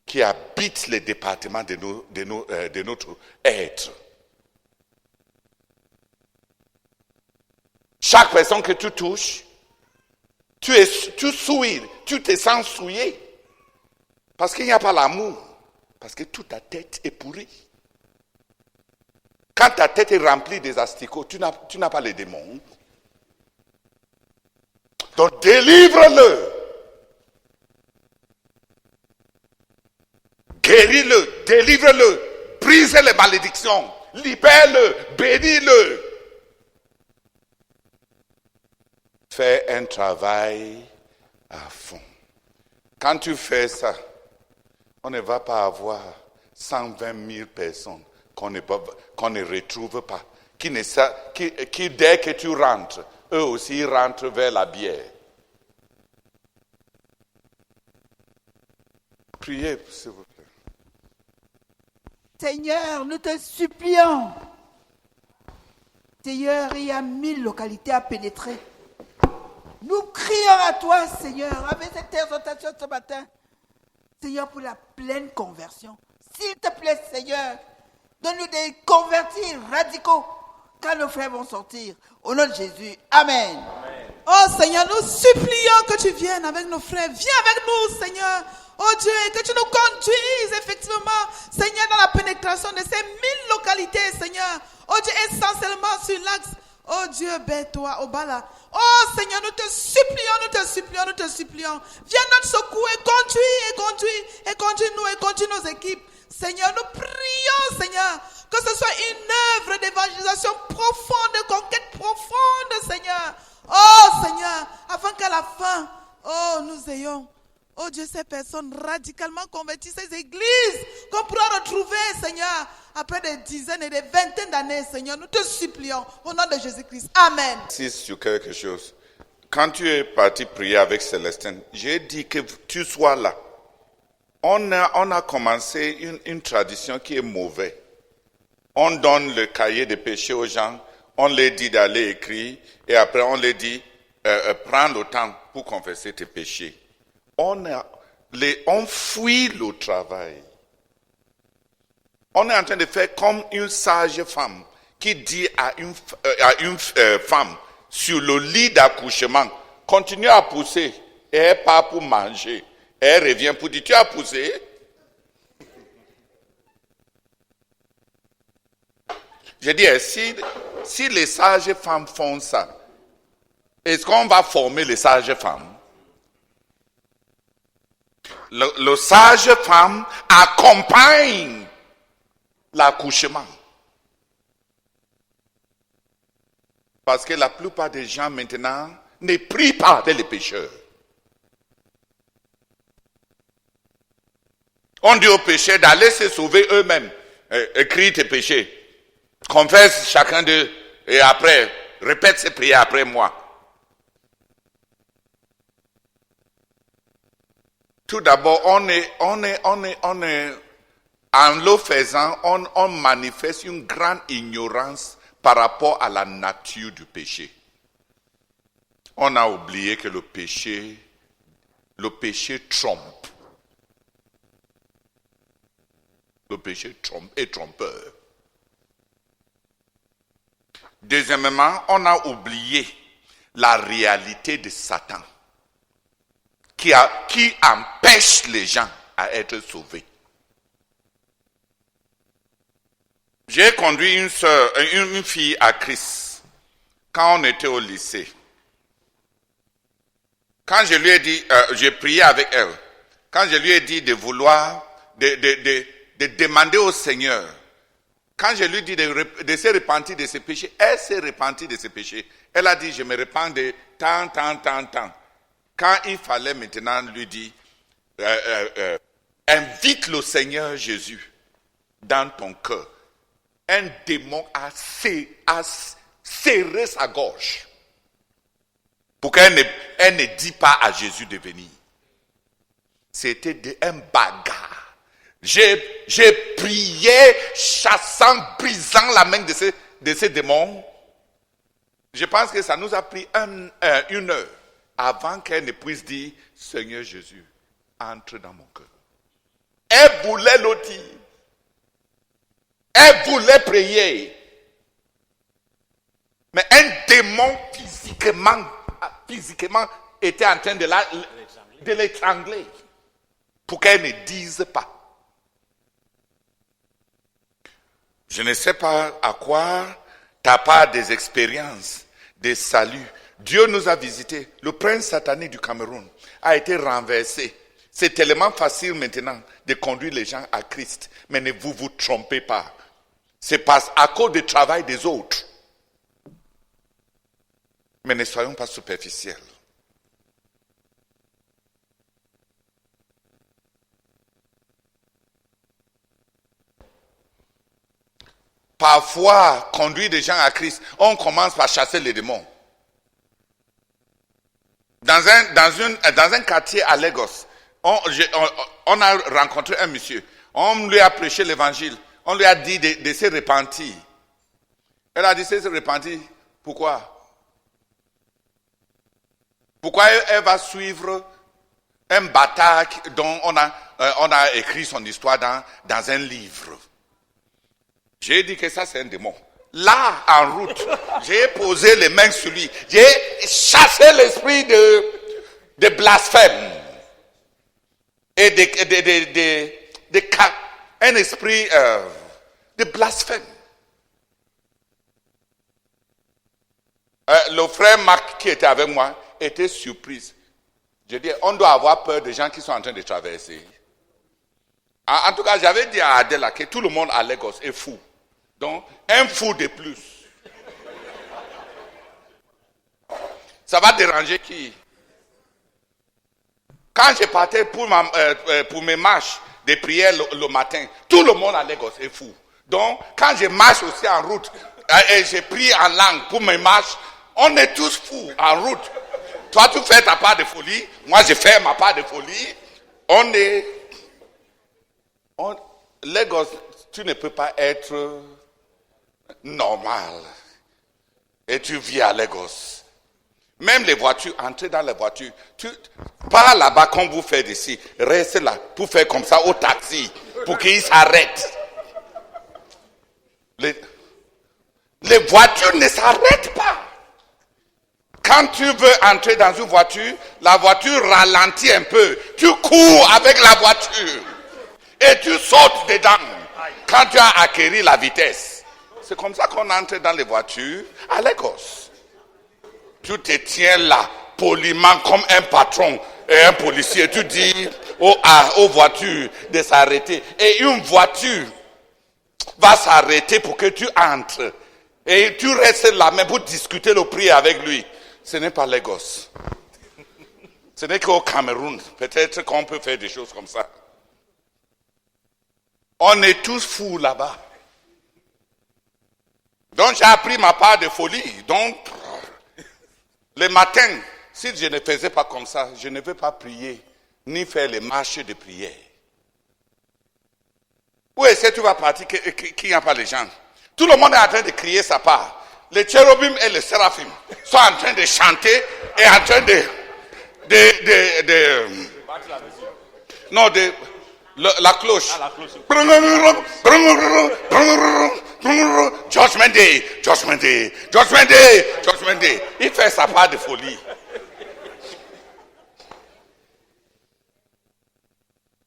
qui habitent les départements de notre être. chaque personne que tu touches, tu souilles, tu te sens souillé. Parce qu'il n'y a pas l'amour. Parce que toute ta tête est pourrie. Quand ta tête est remplie des asticots, tu n'as pas les démons. Donc délivre-le. Guéris-le, délivre-le, brise les malédictions, libère-le, bénis-le. Fais un travail à fond. Quand tu fais ça, on ne va pas avoir 120 000 personnes qu'on ne retrouve pas, qui, dès que tu rentres, eux aussi rentrent vers la bière. Priez, s'il vous plaît.
Seigneur, nous te supplions. Seigneur, il y a 1000 localités à pénétrer. Nous crions à toi, Seigneur, avec cette exhortation ce matin. Seigneur, pour la pleine conversion. S'il te plaît, Seigneur, donne-nous des convertis radicaux quand nos frères vont sortir. Au nom de Jésus. Amen.
Oh Seigneur, nous supplions que tu viennes avec nos frères. Viens avec nous, Seigneur. Oh Dieu, que tu nous conduises effectivement, Seigneur, dans la pénétration de ces 1000 localités, Seigneur. Oh Dieu, essentiellement sur l'axe. Oh Dieu, toi, Obala. Oh Seigneur, nous te supplions, nous te supplions, nous te supplions. Viens notre secours et conduis-nous et conduis nos équipes. Seigneur, nous prions, Seigneur, que ce soit une œuvre d'évangélisation profonde, de conquête profonde, Seigneur. Oh Seigneur, afin qu'à la fin, oh nous ayons, oh Dieu, ces personnes radicalement converties, ces églises qu'on pourra retrouver, Seigneur, après des dizaines et des vingtaines d'années, Seigneur. Nous te supplions au nom de Jésus-Christ. Amen.
Si sur quelque chose, quand tu es parti prier avec Célestin, j'ai dit que tu sois là. On a commencé une tradition qui est mauvaise. On donne le cahier de péché aux gens, on leur dit d'aller écrire, et après on leur dit, prends le temps pour confesser tes péchés. On fuit le travail. On est en train de faire comme une sage femme qui dit à une femme sur le lit d'accouchement, continue à pousser, et elle part pour manger. Elle revient pour dire, tu as poussé? Je dis, si les sages femmes font ça, est-ce qu'on va former les sages femmes? Le sage femme accompagne l'accouchement. Parce que la plupart des gens maintenant ne prient pas avec les pécheurs. On dit aux pécheurs d'aller se sauver eux-mêmes. Écris tes péchés. Confesse chacun d'eux. Et après, répète ces prières après moi. Tout d'abord, en le faisant, on manifeste une grande ignorance par rapport à la nature du péché. On a oublié que le péché trompe. Le péché est trompeur. Deuxièmement, on a oublié la réalité de Satan qui empêche les gens à être sauvés. J'ai conduit une fille à Christ quand on était au lycée. Quand je lui ai dit, j'ai prié avec elle, quand je lui ai dit de vouloir, de demander au Seigneur, quand je lui ai dit de se repentir de ses péchés, elle s'est repentie de ses péchés. Elle a dit, je me repens de tant. Quand il fallait maintenant lui dire, invite le Seigneur Jésus dans ton cœur, un démon a serré sa gorge pour qu'elle ne dise pas à Jésus de venir. C'était un bagarre. J'ai prié, chassant, brisant la main de ces démons. Je pense que ça nous a pris une heure avant qu'elle ne puisse dire, Seigneur Jésus, entre dans mon cœur. Elle voulait le dire. Elle voulait prier. Mais un démon physique physiquement était en train de l'étrangler pour qu'elle ne dise pas. Je ne sais pas à quoi ta part des expériences, des saluts. Dieu nous a visités. Le prince satanique du Cameroun a été renversé. C'est tellement facile maintenant de conduire les gens à Christ. Mais ne vous trompez pas. C'est à cause du travail des autres. Mais ne soyons pas superficiels. Parfois, conduire des gens à Christ, on commence par chasser les démons. Dans un quartier à Lagos, on a rencontré un monsieur. On lui a prêché l'évangile. On lui a dit de se repentir. Elle a dit de se repentir. Pourquoi? Pourquoi elle va suivre un bâtard dont on a écrit son histoire dans un livre? J'ai dit que ça c'est un démon. Là, en route, j'ai posé les mains sur lui. J'ai chassé l'esprit de blasphème. Et un esprit de blasphème. Le frère Marc qui était avec moi était surpris. Je dis, on doit avoir peur des gens qui sont en train de traverser. En tout cas, j'avais dit à Adela que tout le monde à Lagos est fou. Donc, un fou de plus. Ça va déranger qui? Quand je partais pour mes marches de prière le matin, tout le monde à Lagos est fou. Donc, quand je marche aussi en route, et je prie en langue pour mes marches, on est tous fous en route. Toi, tu fais ta part de folie, moi je fais ma part de folie. Lagos, tu ne peux pas être normal. Et tu vis à Lagos. Même les voitures, entrez dans les voitures. Pas là-bas comme vous faites ici. Restez là pour faire comme ça au taxi. Pour qu'ils s'arrêtent. Les voitures ne s'arrêtent pas. Quand tu veux entrer dans une voiture, la voiture ralentit un peu. Tu cours avec la voiture. Et tu sautes dedans. Quand tu as acquis la vitesse. C'est comme ça qu'on entre dans les voitures à Lagos. Tu te tiens là, poliment comme un patron et un policier. Tu dis aux voitures de s'arrêter. Et une voiture va s'arrêter pour que tu entres. Et tu restes là même pour discuter le prix avec lui. Ce n'est pas Lagos. Ce n'est qu'au Cameroun. Peut-être qu'on peut faire des choses comme ça. On est tous fous là-bas. Donc j'ai appris ma part de folie. Donc, le matin, si je ne faisais pas comme ça, je ne vais pas prier, ni faire les marches de prière. Où est-ce que tu vas partir qu'il n'y a pas les gens? Tout le monde est en train de crier sa part. Les chérubim et les séraphim sont en train de chanter et en train la cloche. Judgment Day, Judgment Day, Judgment Day, Judgment Day. Il fait sa part de folie.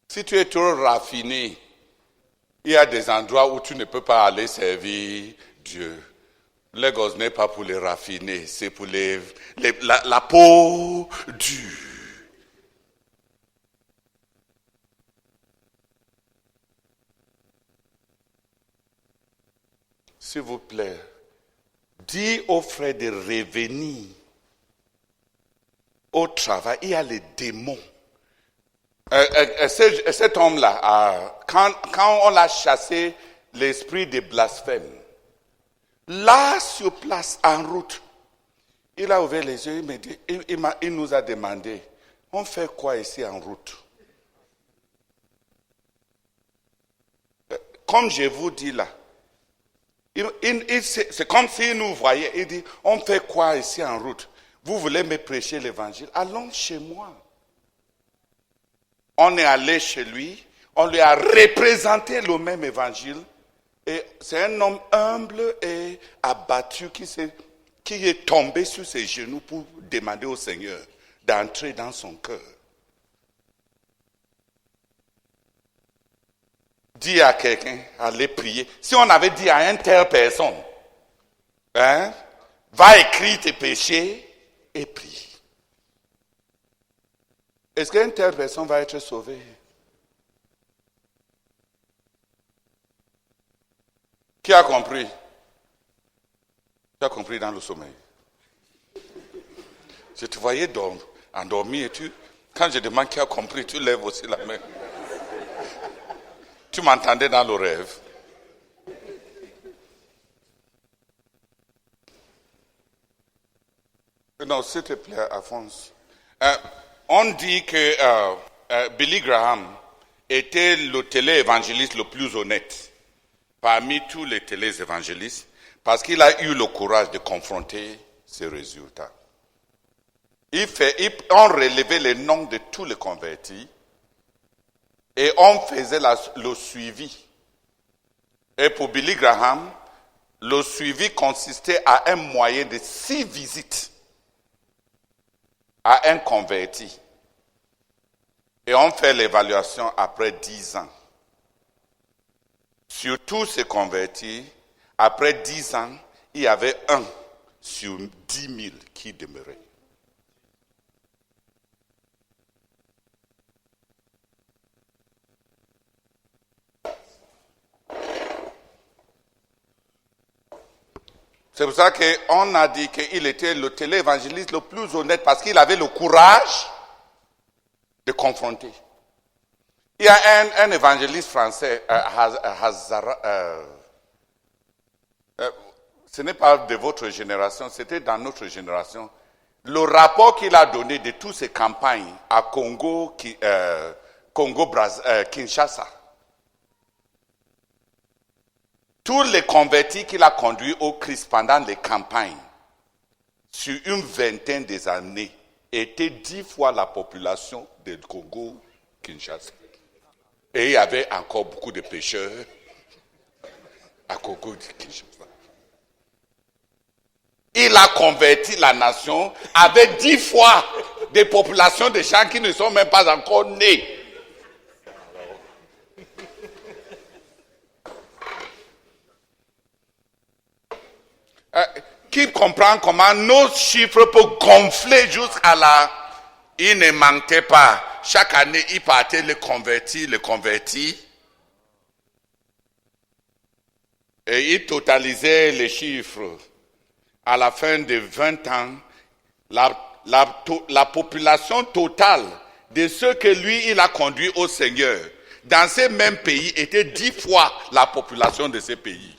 Si tu es trop raffiné, il y a des endroits où tu ne peux pas aller servir Dieu. Lagos n'est pas pour les raffinés, c'est pour la peau dure. S'il vous plaît, dis aux frères de revenir au travail. Il y a les démons. Cet homme-là, quand on l'a chassé, l'esprit de blasphème, là, sur place, en route, il a ouvert les yeux, il nous a demandé, on fait quoi ici en route? Comme je vous dis là, c'est comme s'il nous voyait, il dit, on fait quoi ici en route? Vous voulez me prêcher l'évangile? Allons chez moi. On est allé chez lui, on lui a représenté le même évangile. Et c'est un homme humble et abattu qui s'est qui est tombé sur ses genoux pour demander au Seigneur d'entrer dans son cœur. Dis à quelqu'un, allez prier. Si on avait dit à une telle personne, va écrire tes péchés et prie. Est-ce qu'une telle personne va être sauvée? Qui a compris? Tu as compris dans le sommeil. Je te voyais endormi et quand je demande qui a compris, tu lèves aussi la main. Tu m'entendais dans le rêve. Non, s'il te plaît, Alphonse. On dit que Billy Graham était le télé-évangéliste le plus honnête parmi tous les télé-évangélistes parce qu'il a eu le courage de confronter ses résultats. On relevait les noms de tous les convertis et on faisait le suivi. Et pour Billy Graham, le suivi consistait à un moyen de 6 visites à un converti. Et on fait l'évaluation après 10 ans. Sur tous ces convertis, après 10 ans, il y avait 1 sur 10 000 qui demeurait. C'est pour ça qu'on a dit qu'il était le télé-évangéliste le plus honnête parce qu'il avait le courage de confronter. Il y a un évangéliste français, ce n'est pas de votre génération, c'était dans notre génération. Le rapport qu'il a donné de toutes ces campagnes à Kinshasa, tous les convertis qu'il a conduits au Christ pendant les campagnes, sur une vingtaine d'années, étaient 10 fois la population de Congo-Kinshasa. Et il y avait encore beaucoup de pécheurs à Congo-Kinshasa. Il a converti la nation avec 10 fois des populations de gens qui ne sont même pas encore nés. Qui comprend comment nos chiffres peuvent gonfler jusqu'à là? Il ne manquait pas. Chaque année, il partait les convertis. Et il totalisait les chiffres. À la fin de 20 ans, la population totale de ceux que lui, il a conduits au Seigneur, dans ces mêmes pays, était 10 fois la population de ces pays.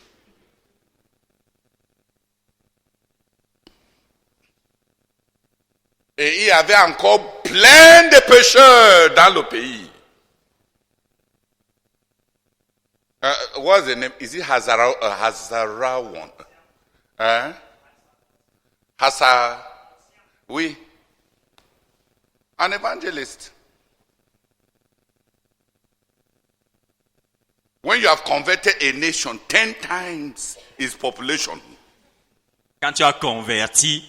Et il y avait encore plein de pécheurs dans le pays. What's the name? Is it Hazarawan? Oui. An evangelist. When you have converted a nation 10 times its population.
Quand tu as converti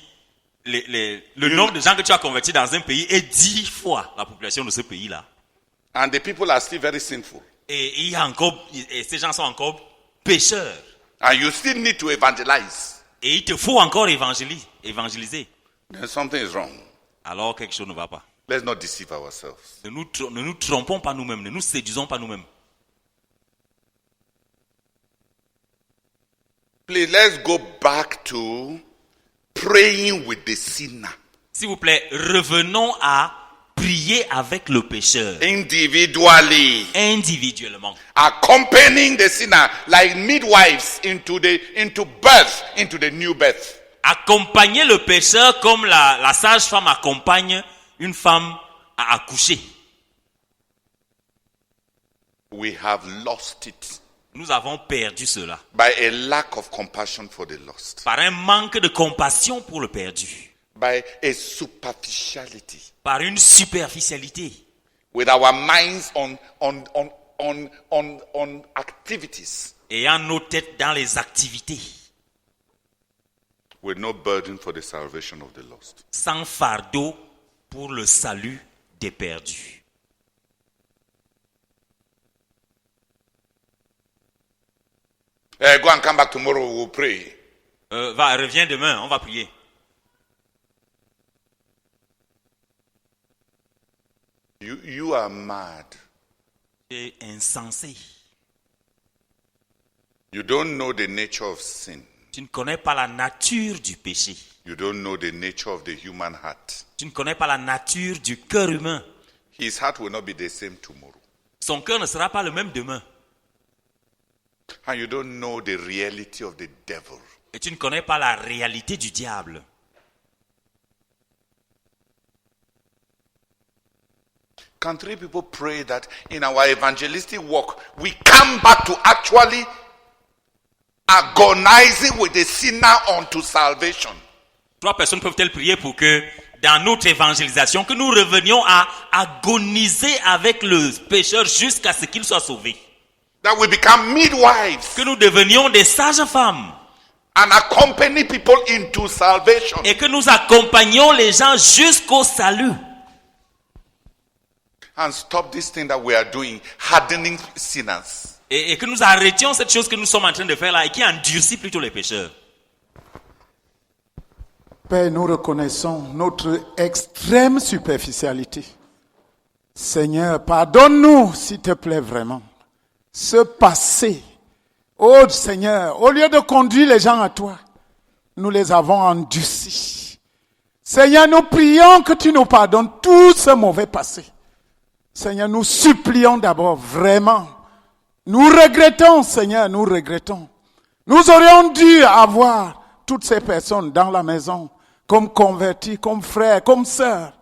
le nombre de gens que tu as convertis dans un pays est 10 fois la population de ce pays-là.
And the people are still very sinful.
Et ces gens sont encore pécheurs.
And you still need to evangelize.
Et il te faut encore évangéliser.
Then something is wrong.
Alors quelque chose ne va pas.
Let's not deceive ourselves.
Ne nous trompons pas nous-mêmes, ne nous séduisons pas nous-mêmes.
Please, let's go back to praying with the sinner.
S'il vous plaît, revenons à prier avec le pécheur. Individuellement.
Accompanying the sinner like midwives into birth, into the new birth.
Accompagner le pécheur comme la sage-femme accompagne une femme à accoucher.
We have lost it.
Nous avons perdu cela.
By a lack of compassion for the lost.
Par un manque de compassion pour le perdu.
By a superficiality.
Par une superficialité.
With our minds on activities.
Ayant nos têtes dans les activités.
with no burden for the salvation of the lost.
sans fardeau pour le salut des perdus.
Go and come back tomorrow, we'll pray.
Reviens demain, on va prier.
You are mad.
Tu es insensé.
You don't know the nature of sin.
Tu ne connais pas la nature du péché.
You don't know the nature of the human heart.
Tu ne connais pas la nature du cœur humain.
His heart will not be the same tomorrow.
Son cœur ne sera pas le même demain.
And you don't know the reality of the devil.
Et tu ne connais pas la réalité du diable.
Can three people pray that in our evangelistic work, we come back to actually agonizing with the sinner unto salvation?
3 personnes peuvent-elles prier pour que dans notre évangélisation, que nous revenions à agoniser avec le pécheur jusqu'à ce qu'il soit sauvé?
That we become midwives
Que nous devenions des sages femmes
and accompany people into salvation.
et que nous accompagnions les gens jusqu'au salut.
And stop this thing that we are doing, hardening sinners.
Et que nous arrêtions cette chose que nous sommes en train de faire là et qui endurcit plutôt les pécheurs.
Père, nous reconnaissons notre extrême superficialité. Seigneur, pardonne-nous, s'il te plaît, vraiment. Ce passé, oh Seigneur, au lieu de conduire les gens à toi, nous les avons endurcis. Seigneur, nous prions que tu nous pardonnes tout ce mauvais passé. Seigneur, nous supplions d'abord vraiment. Nous regrettons, Seigneur, nous regrettons. Nous aurions dû avoir toutes ces personnes dans la maison comme convertis, comme frères, comme sœurs.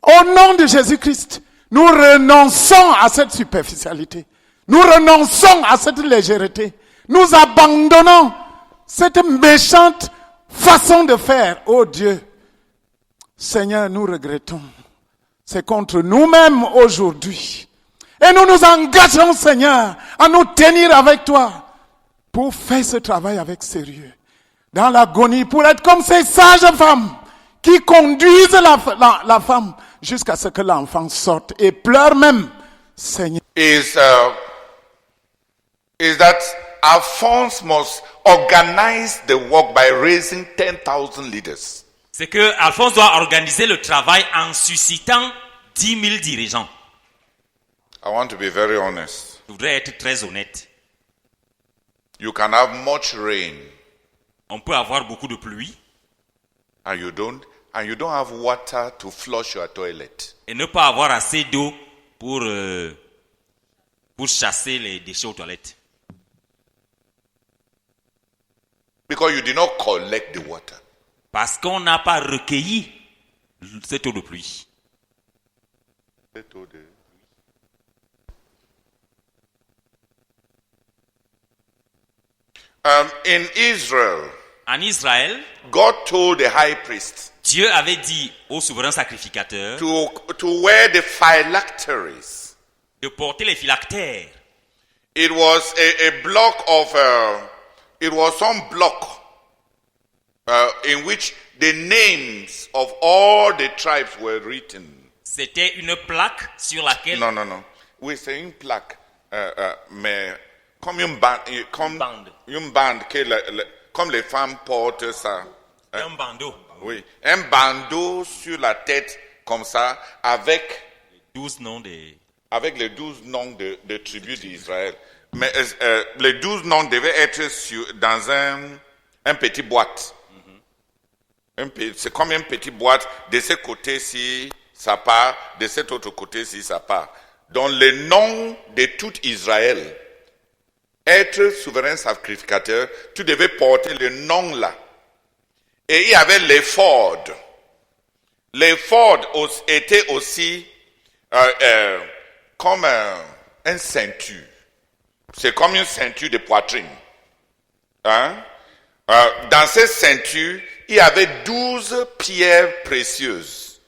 Au nom de Jésus-Christ, nous renonçons à cette superficialité. Nous renonçons à cette légèreté. Nous abandonnons cette méchante façon de faire. Oh Dieu, Seigneur, nous regrettons. C'est contre nous-mêmes aujourd'hui. Et nous nous engageons, Seigneur, à nous tenir avec toi pour faire ce travail avec sérieux. Dans l'agonie, pour être comme ces sages femmes qui conduisent la femme jusqu'à ce que l'enfant sorte et pleure même, Seigneur.
Is that Alphonse must organize the work by raising 10,000 leaders.
C'est que Alphonse doit organiser le travail en suscitant 10 000 dirigeants.
I want to be very honest.
Je voudrais être très honnête.
You can have much rain
On peut avoir beaucoup de pluie
and you don't have water to flush your toilet.
et ne pas avoir assez d'eau pour chasser les déchets aux toilettes.
Because you did not collect the water.
Parce qu'on n'a pas recueilli cette eau de pluie.
In Israel,
En Israël,
God told the high priest
Dieu avait dit au souverain sacrificateur
to wear the phylacteries.
de porter les phylactères.
It was a block of, it was some block in which the names of all the tribes were written.
C'était une plaque sur laquelle...
No. We say une plaque, mais comme une bande, comme les femmes portent ça.
Un bandeau.
Oui, un bandeau sur la tête comme ça, avec
12 noms des...
avec les 12 noms de tribus d'Israël. Mais les 12 noms devaient être dans un petit boîte. C'est comme une petite boîte. De ce côté-ci, ça part. De cet autre côté-ci, ça part. Donc, le nom de tout Israël, être souverain sacrificateur, tu devais porter le nom là. Et il y avait l'éphod. L'éphod était aussi comme un ceinture. C'est comme une ceinture de poitrine. Dans cette ceinture, il y avait 12 pierres précieuses.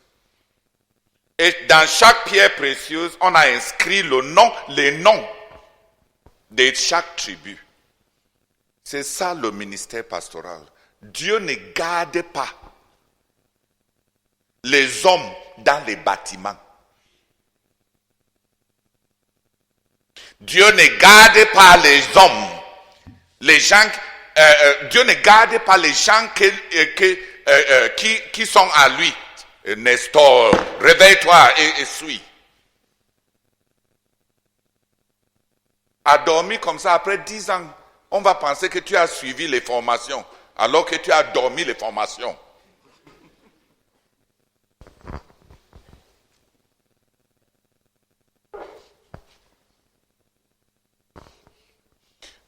Et dans chaque pierre précieuse, on a inscrit les noms de chaque tribu. C'est ça le ministère pastoral. Dieu ne garde pas les hommes dans les bâtiments. Dieu ne garde pas les hommes, les gens. Dieu ne garde pas les gens qui sont à lui. Nestor, réveille-toi et suis. A dormi comme ça après 10 ans, on va penser que tu as suivi les formations, alors que tu as dormi les formations.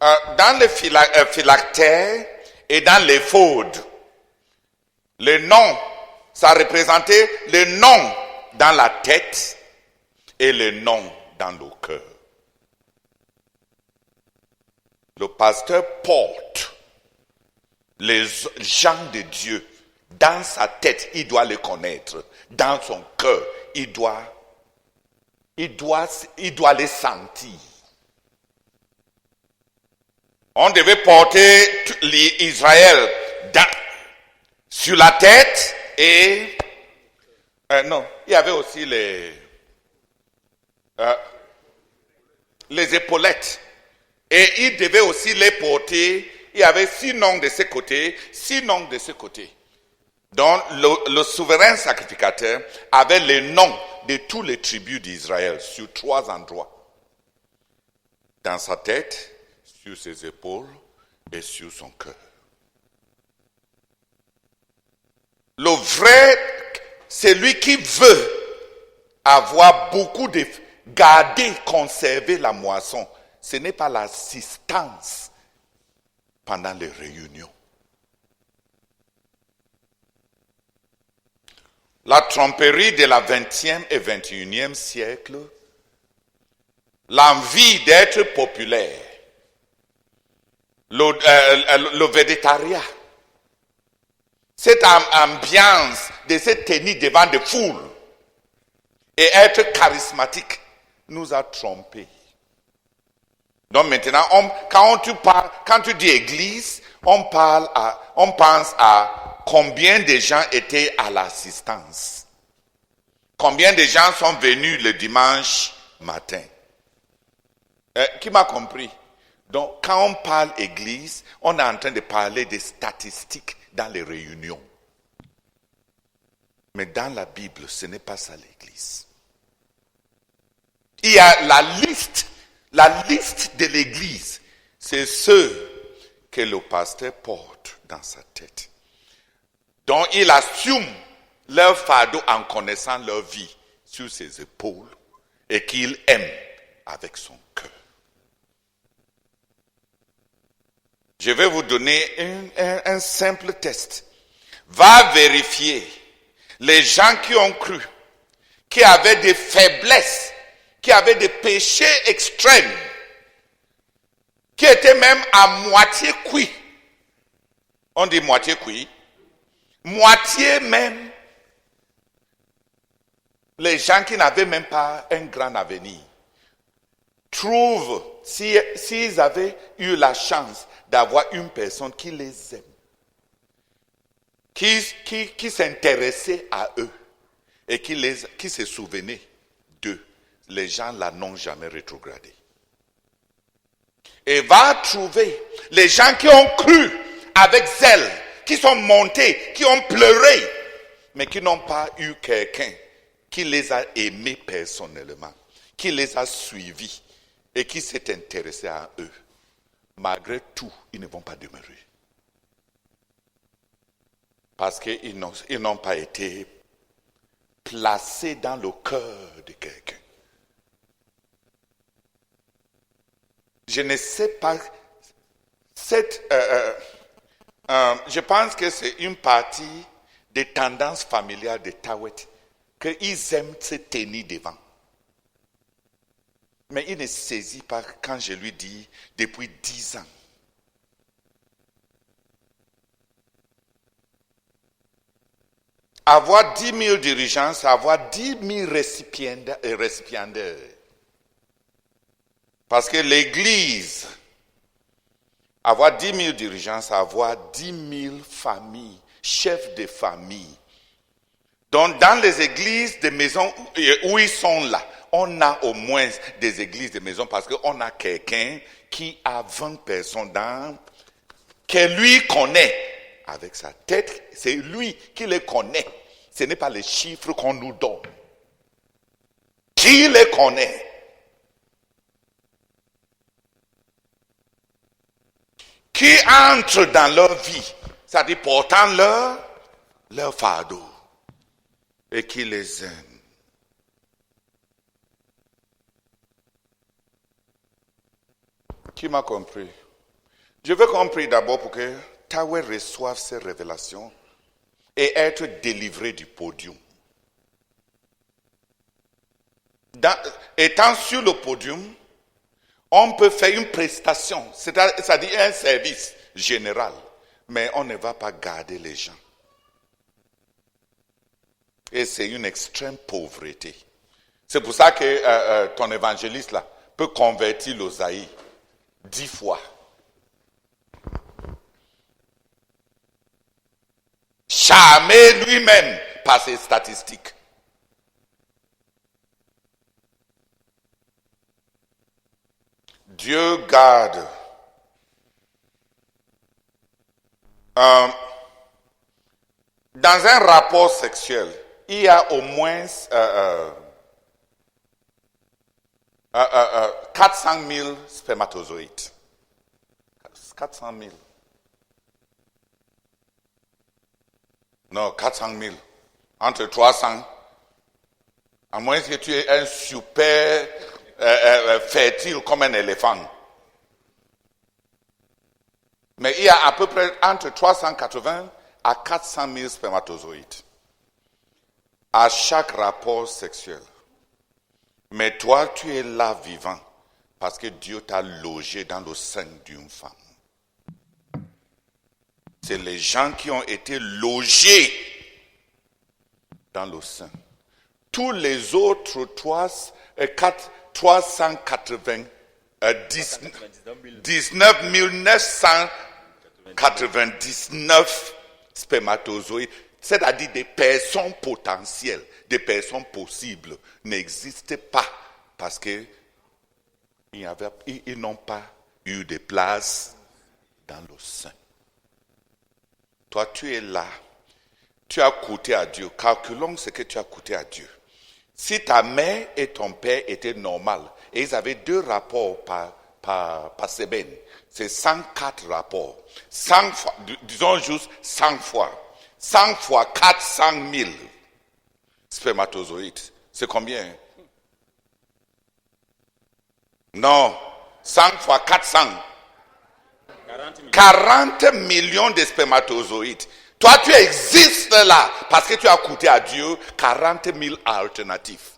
Dans les phylactères et dans les faudes, le nom, ça représentait le nom dans la tête et le nom dans le cœur. Le pasteur porte les gens de Dieu dans sa tête, il doit les connaître. Dans son cœur, il doit les sentir. On devait porter Israël sur la tête et... non, il y avait aussi les épaulettes. Et il devait aussi les porter. Il y avait 6 noms de ce côté, 6 noms de ce côté. Donc le souverain sacrificateur avait les noms de tous les tribus d'Israël sur 3 endroits. Dans sa tête, sur ses épaules et sur son cœur. Le vrai, celui qui veut avoir beaucoup de... garder, conserver la moisson, ce n'est pas l'assistance pendant les réunions. La tromperie de la 20e et 21e siècle, l'envie d'être populaire, le végétariat, cette ambiance de se tenir devant des foules et être charismatique nous a trompés. Donc maintenant, quand tu dis église, on pense à combien de gens étaient à l'assistance. Combien de gens sont venus le dimanche matin. Qui m'a compris? Donc, quand on parle église, on est en train de parler des statistiques dans les réunions. Mais dans la Bible, ce n'est pas ça l'église. Il y a la liste de l'église. C'est ceux que le pasteur porte dans sa tête. Donc, il assume leur fardeau en connaissant leur vie sur ses épaules et qu'il aime avec son cœur. Je vais vous donner un simple test. Va vérifier les gens qui ont cru, qui avaient des faiblesses, qui avaient des péchés extrêmes, qui étaient même à moitié cuits. On dit moitié cuit. Moitié même. Les gens qui n'avaient même pas un grand avenir trouvent, s'ils avaient eu la chance d'avoir une personne qui les aime, qui s'intéressait à eux et qui se souvenait d'eux, les gens là n'ont jamais rétrogradé. Et va trouver les gens qui ont cru avec zèle, qui sont montés, qui ont pleuré, mais qui n'ont pas eu quelqu'un qui les a aimés personnellement, qui les a suivis et qui s'est intéressé à eux. Malgré tout, ils ne vont pas demeurer. Parce qu'ils n'ont pas été placés dans le cœur de quelqu'un. Je ne sais pas, je pense que c'est une partie des tendances familiales de Tawet, qu'ils aiment se tenir devant. Mais il ne saisit pas quand je lui dis depuis 10 ans. Avoir 10 000 dirigeants, c'est avoir 10 000 récipiendaires. Parce que l'église Avoir 10 000 dirigeants, c'est avoir 10 000 familles, chefs de famille. Donc, dans les églises des maisons où ils sont là, on a au moins des églises de maisons parce qu'on a quelqu'un qui a 20 personnes que lui connaît. Avec sa tête, c'est lui qui les connaît. Ce n'est pas les chiffres qu'on nous donne. Qui les connaît? Qui entre dans leur vie, c'est-à-dire portant leur fardeau, et qui les aime. Qui m'a compris? Je veux compris d'abord pour que Tawe reçoive ces révélations et être délivré du podium. Étant sur le podium, on peut faire une prestation, c'est-à-dire un service général, mais on ne va pas garder les gens. Et c'est une extrême pauvreté. C'est pour ça que ton évangéliste là peut convertir l'Osaïe 10 fois. Charmé lui-même par ses statistiques. Dieu garde. Dans un rapport sexuel, il y a au moins 400 000 spermatozoïdes. 400 000. Non, 400 000. Entre 300. À moins que tu aies un super fertile comme un éléphant. Mais il y a à peu près entre 380 à 400 000 spermatozoïdes à chaque rapport sexuel. Mais toi, tu es là vivant parce que Dieu t'a logé dans le sein d'une femme. C'est les gens qui ont été logés dans le sein. Tous les autres 19 999 spermatozoïdes, c'est-à-dire des personnes potentielles, des personnes possibles, n'existent pas parce qu'ils n'ont pas eu de place dans le sein. Toi, tu es là. Tu as coûté à Dieu. Calculons ce que tu as coûté à Dieu. Si ta mère et ton père étaient normaux, et ils avaient 2 rapports par semaine, c'est 104 rapports. 100 fois, disons juste 100 fois. 100 fois 400 000 spermatozoïdes. C'est combien? Non. 100 fois 400. 40 millions de spermatozoïdes. Toi, tu existes là parce que tu as coûté à Dieu 40 000 alternatives.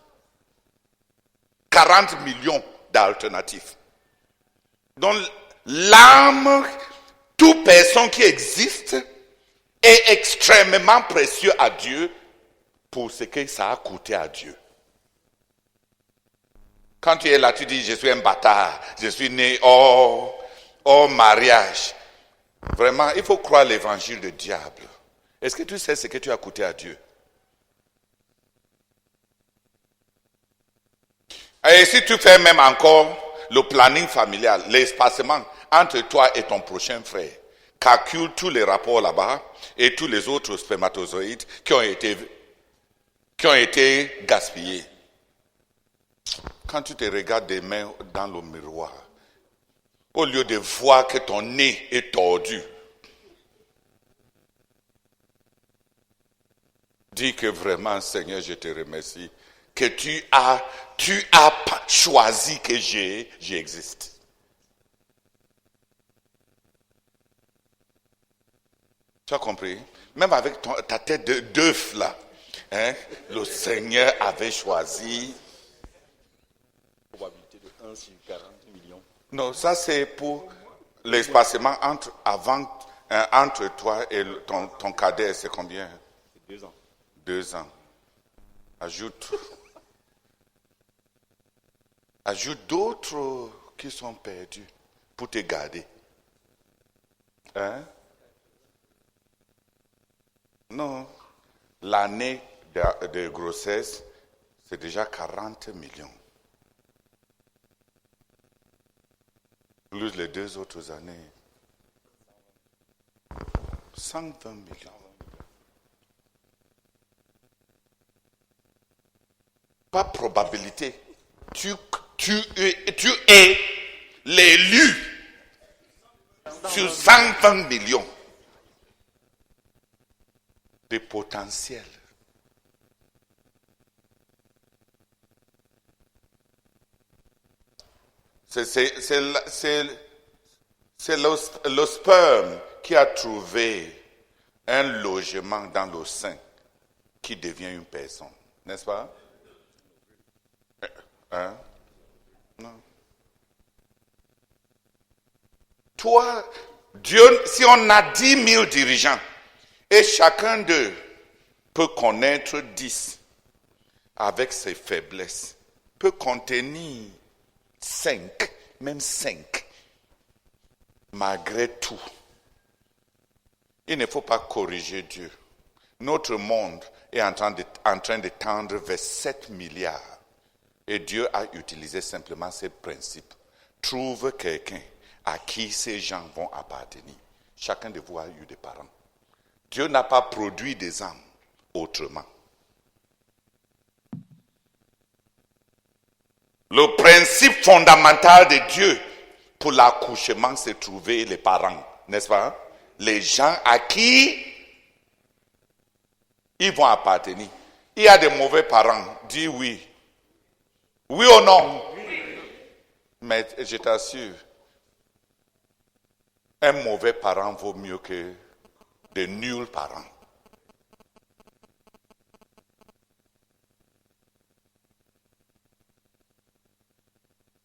40 millions d'alternatives. Donc, l'âme, toute personne qui existe, est extrêmement précieux à Dieu pour ce que ça a coûté à Dieu. Quand tu es là, tu dis, je suis un bâtard, je suis né hors mariage. Vraiment, il faut croire l'évangile du diable. Est-ce que tu sais ce que tu as coûté à Dieu? Et si tu fais même encore le planning familial, l'espacement entre toi et ton prochain frère, calcule tous les rapports là-bas et tous les autres spermatozoïdes qui ont été gaspillés. Quand tu te regardes des mains dans le miroir, au lieu de voir que ton nez est tordu, dis que vraiment, Seigneur, je te remercie, que tu as choisi que j'existe. Tu as compris? Même avec ta tête d'œuf là, hein, le Seigneur avait choisi. Probabilité de 1 sur 40 millions. Non, ça c'est pour l'espacement entre toi et ton cadet, c'est combien? 2 ans. 2 ans. Ajoute d'autres qui sont perdus pour te garder. Hein? Non. L'année de grossesse, c'est déjà 40 millions. Plus les 2 autres années. 120 millions. Pas probabilité. Tu es l'élu sur 120 millions de potentiel. C'est le sperme qui a trouvé un logement dans le sein qui devient une personne, n'est-ce pas? Hein? Non. Toi, Dieu, si on a 10 000 dirigeants et chacun d'eux peut connaître 10 avec ses faiblesses, peut contenir 5, même 5, malgré tout, il ne faut pas corriger Dieu. Notre monde est en train de tendre vers 7 milliards. Et Dieu a utilisé simplement ces principes. Trouve quelqu'un à qui ces gens vont appartenir. Chacun de vous a eu des parents. Dieu n'a pas produit des âmes autrement. Le principe fondamental de Dieu pour l'accouchement, c'est trouver les parents, n'est-ce pas? Les gens à qui ils vont appartenir. Il y a des mauvais parents, dis oui. Oui ou non? Oui. Mais je t'assure, un mauvais parent vaut mieux que de nuls parents.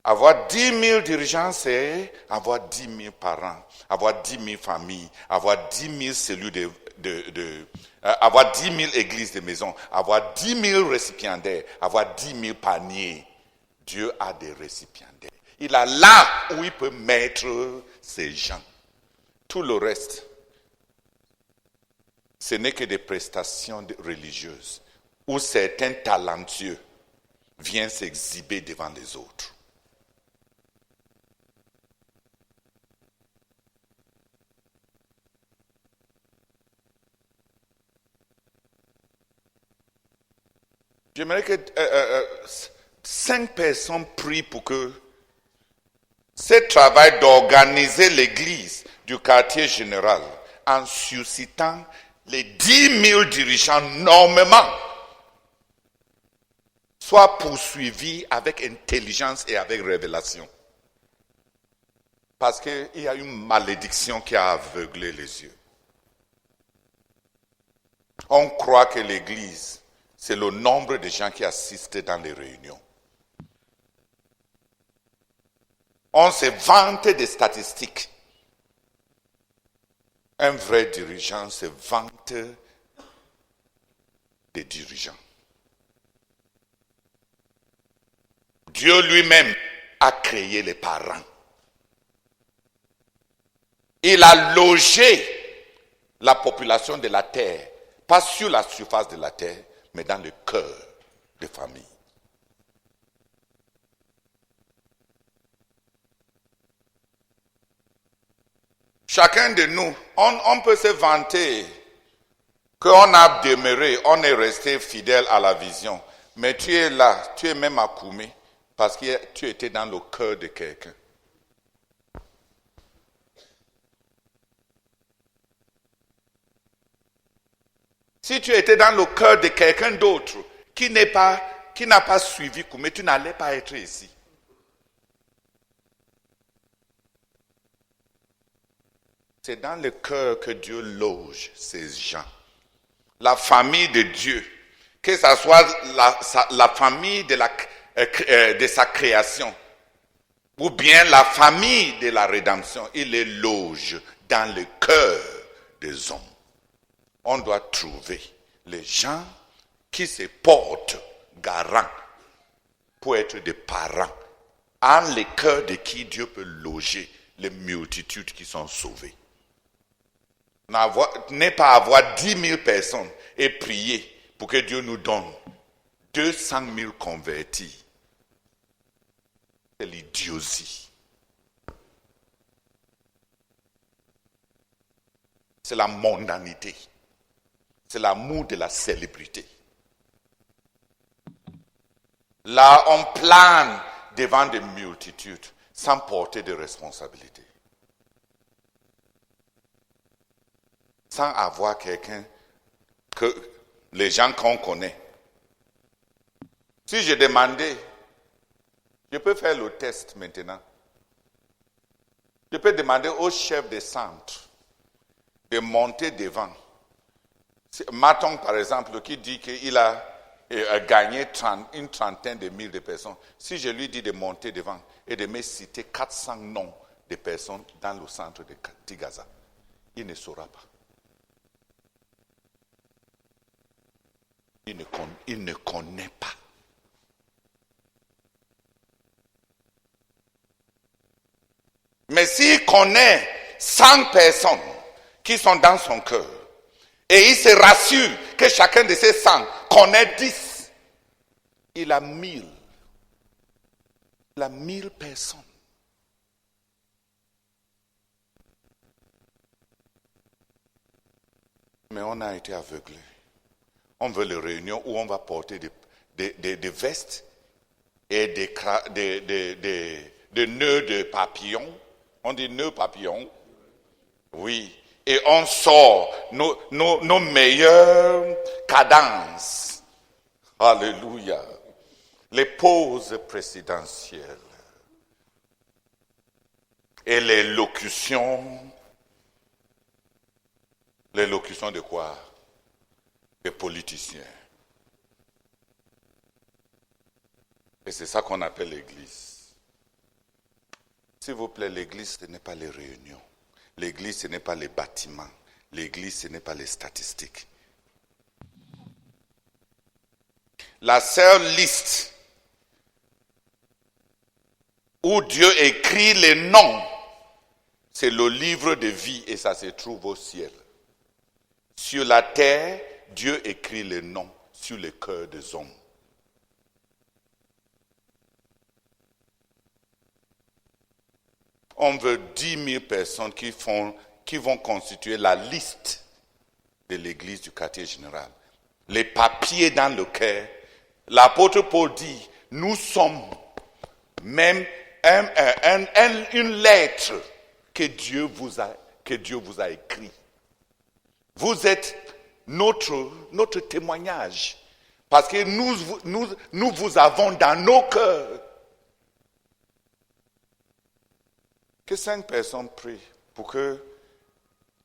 Avoir 10 000 dirigeants, c'est avoir 10 000 parents, avoir 10 000 familles, avoir 10 000 cellules avoir 10 000 églises de maison, avoir 10 000 récipiendaires, avoir 10 000 paniers. Dieu a des récipiendaires. Il a là où il peut mettre ces gens. Tout le reste, ce n'est que des prestations religieuses où certains talentueux viennent s'exhiber devant les autres. J'aimerais que 5 personnes prient pour que ce travail d'organiser l'église du quartier général en suscitant les 10 000 dirigeants normalement soit poursuivi avec intelligence et avec révélation. Parce qu'il y a une malédiction qui a aveuglé les yeux. On croit que l'église, c'est le nombre de gens qui assistent dans les réunions. On se vante des statistiques. Un vrai dirigeant se vante des dirigeants. Dieu lui-même a créé les parents. Il a logé la population de la terre, pas sur la surface de la terre, mais dans le cœur des familles. Chacun de nous, on peut se vanter qu'on a demeuré, on est resté fidèle à la vision. Mais tu es là, tu es même à Koumé, parce que tu étais dans le cœur de quelqu'un. Si tu étais dans le cœur de quelqu'un d'autre qui n'a pas suivi Koumé, tu n'allais pas être ici. C'est dans le cœur que Dieu loge ces gens. La famille de Dieu, que ce soit la famille de sa création, ou bien la famille de la rédemption, il les loge dans le cœur des hommes. On doit trouver les gens qui se portent garants pour être des parents, en le cœur de qui Dieu peut loger les multitudes qui sont sauvées. n'est pas avoir 10 000 personnes et prier pour que Dieu nous donne 200 000 convertis. C'est l'idiotie. C'est la mondanité. C'est l'amour de la célébrité. Là, on plane devant des multitudes sans porter de responsabilité. Sans avoir quelqu'un que les gens qu'on connaît. Si je demandais, je peux faire le test maintenant. Je peux demander au chef de centre de monter devant. Maton, par exemple, qui dit qu'il a gagné une trentaine de mille de personnes. Si je lui dis de monter devant et de me citer 400 noms de personnes dans le centre de Tigaza, il ne saura pas. Il ne connaît pas. Mais s'il connaît 100 personnes qui sont dans son cœur, et il se rassure que chacun de ces 100 connaît 10, il a 1000. Il a 1000 personnes. Mais on a été aveuglés. On veut les réunions où on va porter des vestes et des nœuds de papillons. On dit nœuds papillons. Oui. Et on sort nos meilleures cadences. Alléluia. Les pauses présidentielles. Et les locutions. Les locutions de quoi? Des politiciens. Et c'est ça qu'on appelle l'église. S'il vous plaît, l'église, ce n'est pas les réunions. L'église, ce n'est pas les bâtiments. L'église, ce n'est pas les statistiques. La seule liste où Dieu écrit les noms, c'est le livre de vie et ça se trouve au ciel. Sur la terre, Dieu écrit les noms sur le cœur des hommes. On veut 10 000 personnes qui vont constituer la liste de l'église du quartier général. Les papiers dans le cœur. L'apôtre Paul dit, nous sommes même une lettre que Dieu vous a écrite. Vous êtes notre témoignage. Parce que nous vous avons dans nos cœurs. Que 5 personnes prient pour que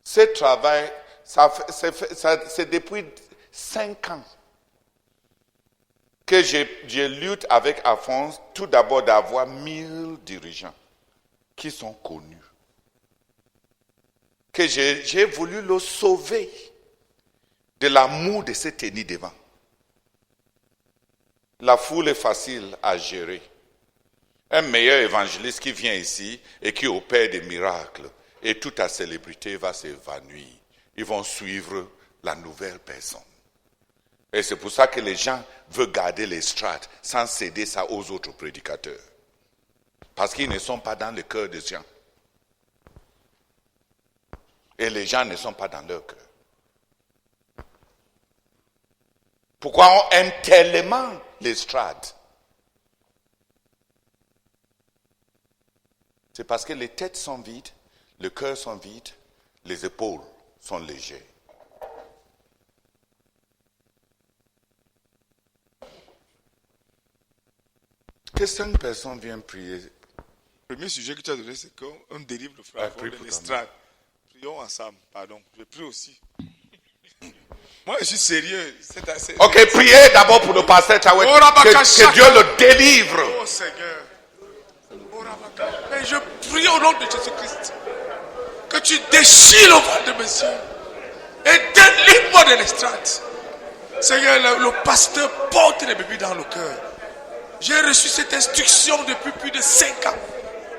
ce travail, c'est depuis 5 ans que je lutte avec Alphonse, tout d'abord d'avoir 1000 dirigeants qui sont connus. Que j'ai voulu le sauver de l'amour de se tenir devant. La foule est facile à gérer. Un meilleur évangéliste qui vient ici et qui opère des miracles et toute la célébrité va s'évanouir. Ils vont suivre la nouvelle personne. Et c'est pour ça que les gens veulent garder les strates sans céder ça aux autres prédicateurs. Parce qu'ils ne sont pas dans le cœur des gens. Et les gens ne sont pas dans leur cœur. Pourquoi on aime tellement les strates? C'est parce que les têtes sont vides, le cœur sont vides, les épaules sont légères. Que 5 personnes viennent prier.
Le premier sujet que tu as donné, c'est qu'on délivre le frère de l'estrade. Prions ensemble, pardon. Je prie aussi. Moi, je suis sérieux.
Ok, priez d'abord pour le pasteur Tawet. Que Dieu le délivre.
Oh Seigneur. Mais je prie au nom de Jésus-Christ que tu déchires le ventre de monsieur et délivre-moi de l'estrade. Seigneur, le pasteur porte les bébés dans le cœur. J'ai reçu cette instruction depuis plus de 5 ans.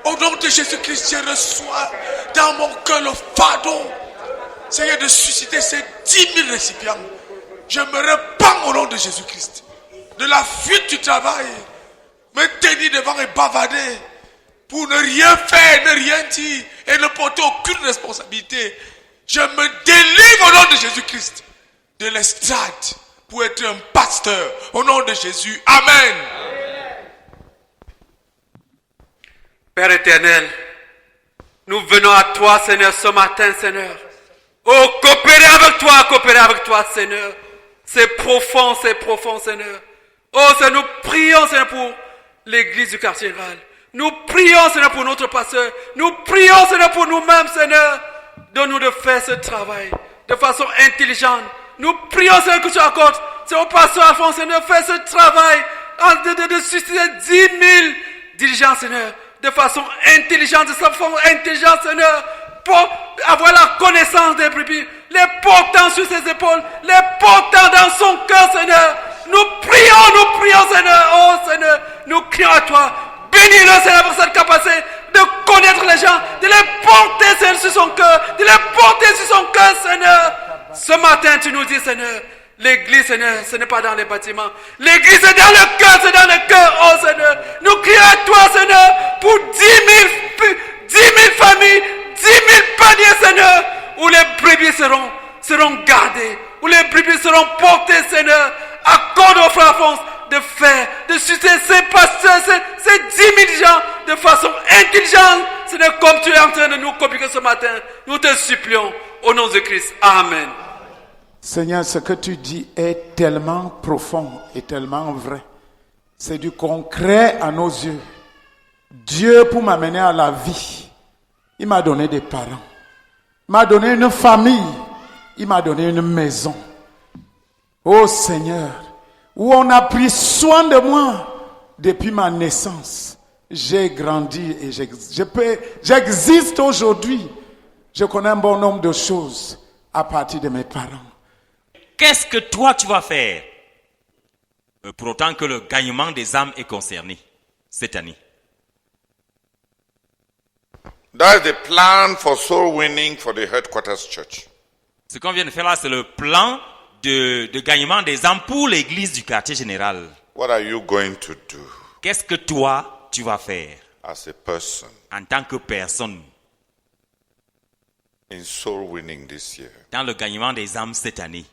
Au nom de Jésus-Christ, je reçois dans mon cœur le fardeau
Seigneur, de susciter ces 10 000 récipients. Je me répands au nom de Jésus-Christ. De la fuite du travail, me tenir devant et bavader pour ne rien faire, ne rien dire et ne porter aucune responsabilité. Je me délivre au nom de Jésus-Christ de l'estrade pour être un pasteur au nom de Jésus. Amen.
Père éternel, nous venons à toi, Seigneur, ce matin, Seigneur. Oh, coopérer avec toi, Seigneur. C'est profond, Seigneur. Oh, Seigneur, nous prions, Seigneur, pour l'église du quartier général. Nous prions, Seigneur, pour notre pasteur. Nous prions, Seigneur, pour nous-mêmes, Seigneur. Donne-nous de faire ce travail de façon intelligente. Nous prions, Seigneur, que tu accordes, Seigneur, au pasteur Alphonse, Seigneur, de faire ce travail de susciter 10 000 dirigeants, Seigneur, de façon intelligente, Seigneur, pour avoir la connaissance des brebis, les portant sur ses épaules, les portant dans son cœur, Seigneur. Nous prions, Seigneur. Oh, Seigneur, nous crions à toi. Bénis-le, Seigneur, pour cette capacité de connaître les gens, de les porter, Seigneur, sur son cœur, Seigneur. Ce matin, tu nous dis, Seigneur, l'église, Seigneur, ce n'est pas dans les bâtiments. L'église, c'est dans le cœur, Oh, Seigneur, nous crions à toi, Seigneur, pour 10 000 familles, 10 000 paniers, Seigneur, où les brebis seront gardées, où les brebis seront portées, Seigneur. Accorde au frère Alphonse de susciter ces pasteurs, ces 10 000 gens de façon intelligente. Seigneur, comme tu es en train de nous communiquer ce matin, nous te supplions au nom de Christ. Amen.
Seigneur, ce que tu dis est tellement profond et tellement vrai. C'est du concret à nos yeux. Dieu, pour m'amener à la vie, il m'a donné des parents. Il m'a donné une famille. Il m'a donné une maison. Oh Seigneur, où on a pris soin de moi depuis ma naissance. J'ai grandi et j'existe aujourd'hui. Je connais un bon nombre de choses à partir de mes parents.
Qu'est-ce que toi tu vas faire pour autant que le gagnement des âmes est concerné cette année?
That's the plan for soul winning for the headquarters church.
Ce qu'on vient de faire là, c'est le plan de gagnement des âmes pour l'église du quartier général.
What are you going to do
Qu'est-ce que toi, tu vas faire
as a person
en tant que personne
in soul winning this year?
dans le gagnement des âmes cette année?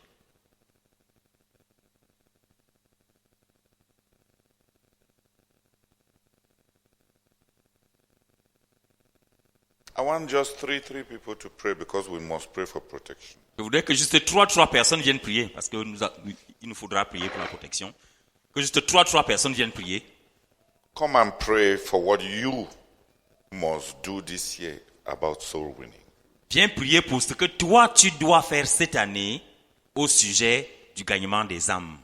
I want just three people to pray because we must pray for protection.
Je voudrais que juste trois personnes viennent prier parce que il nous faudra prier pour la protection. Que juste trois personnes viennent prier.
Come and pray for what you must do this year about soul winning.
Viens prier pour ce que toi tu dois faire cette année au sujet du gagnement des âmes.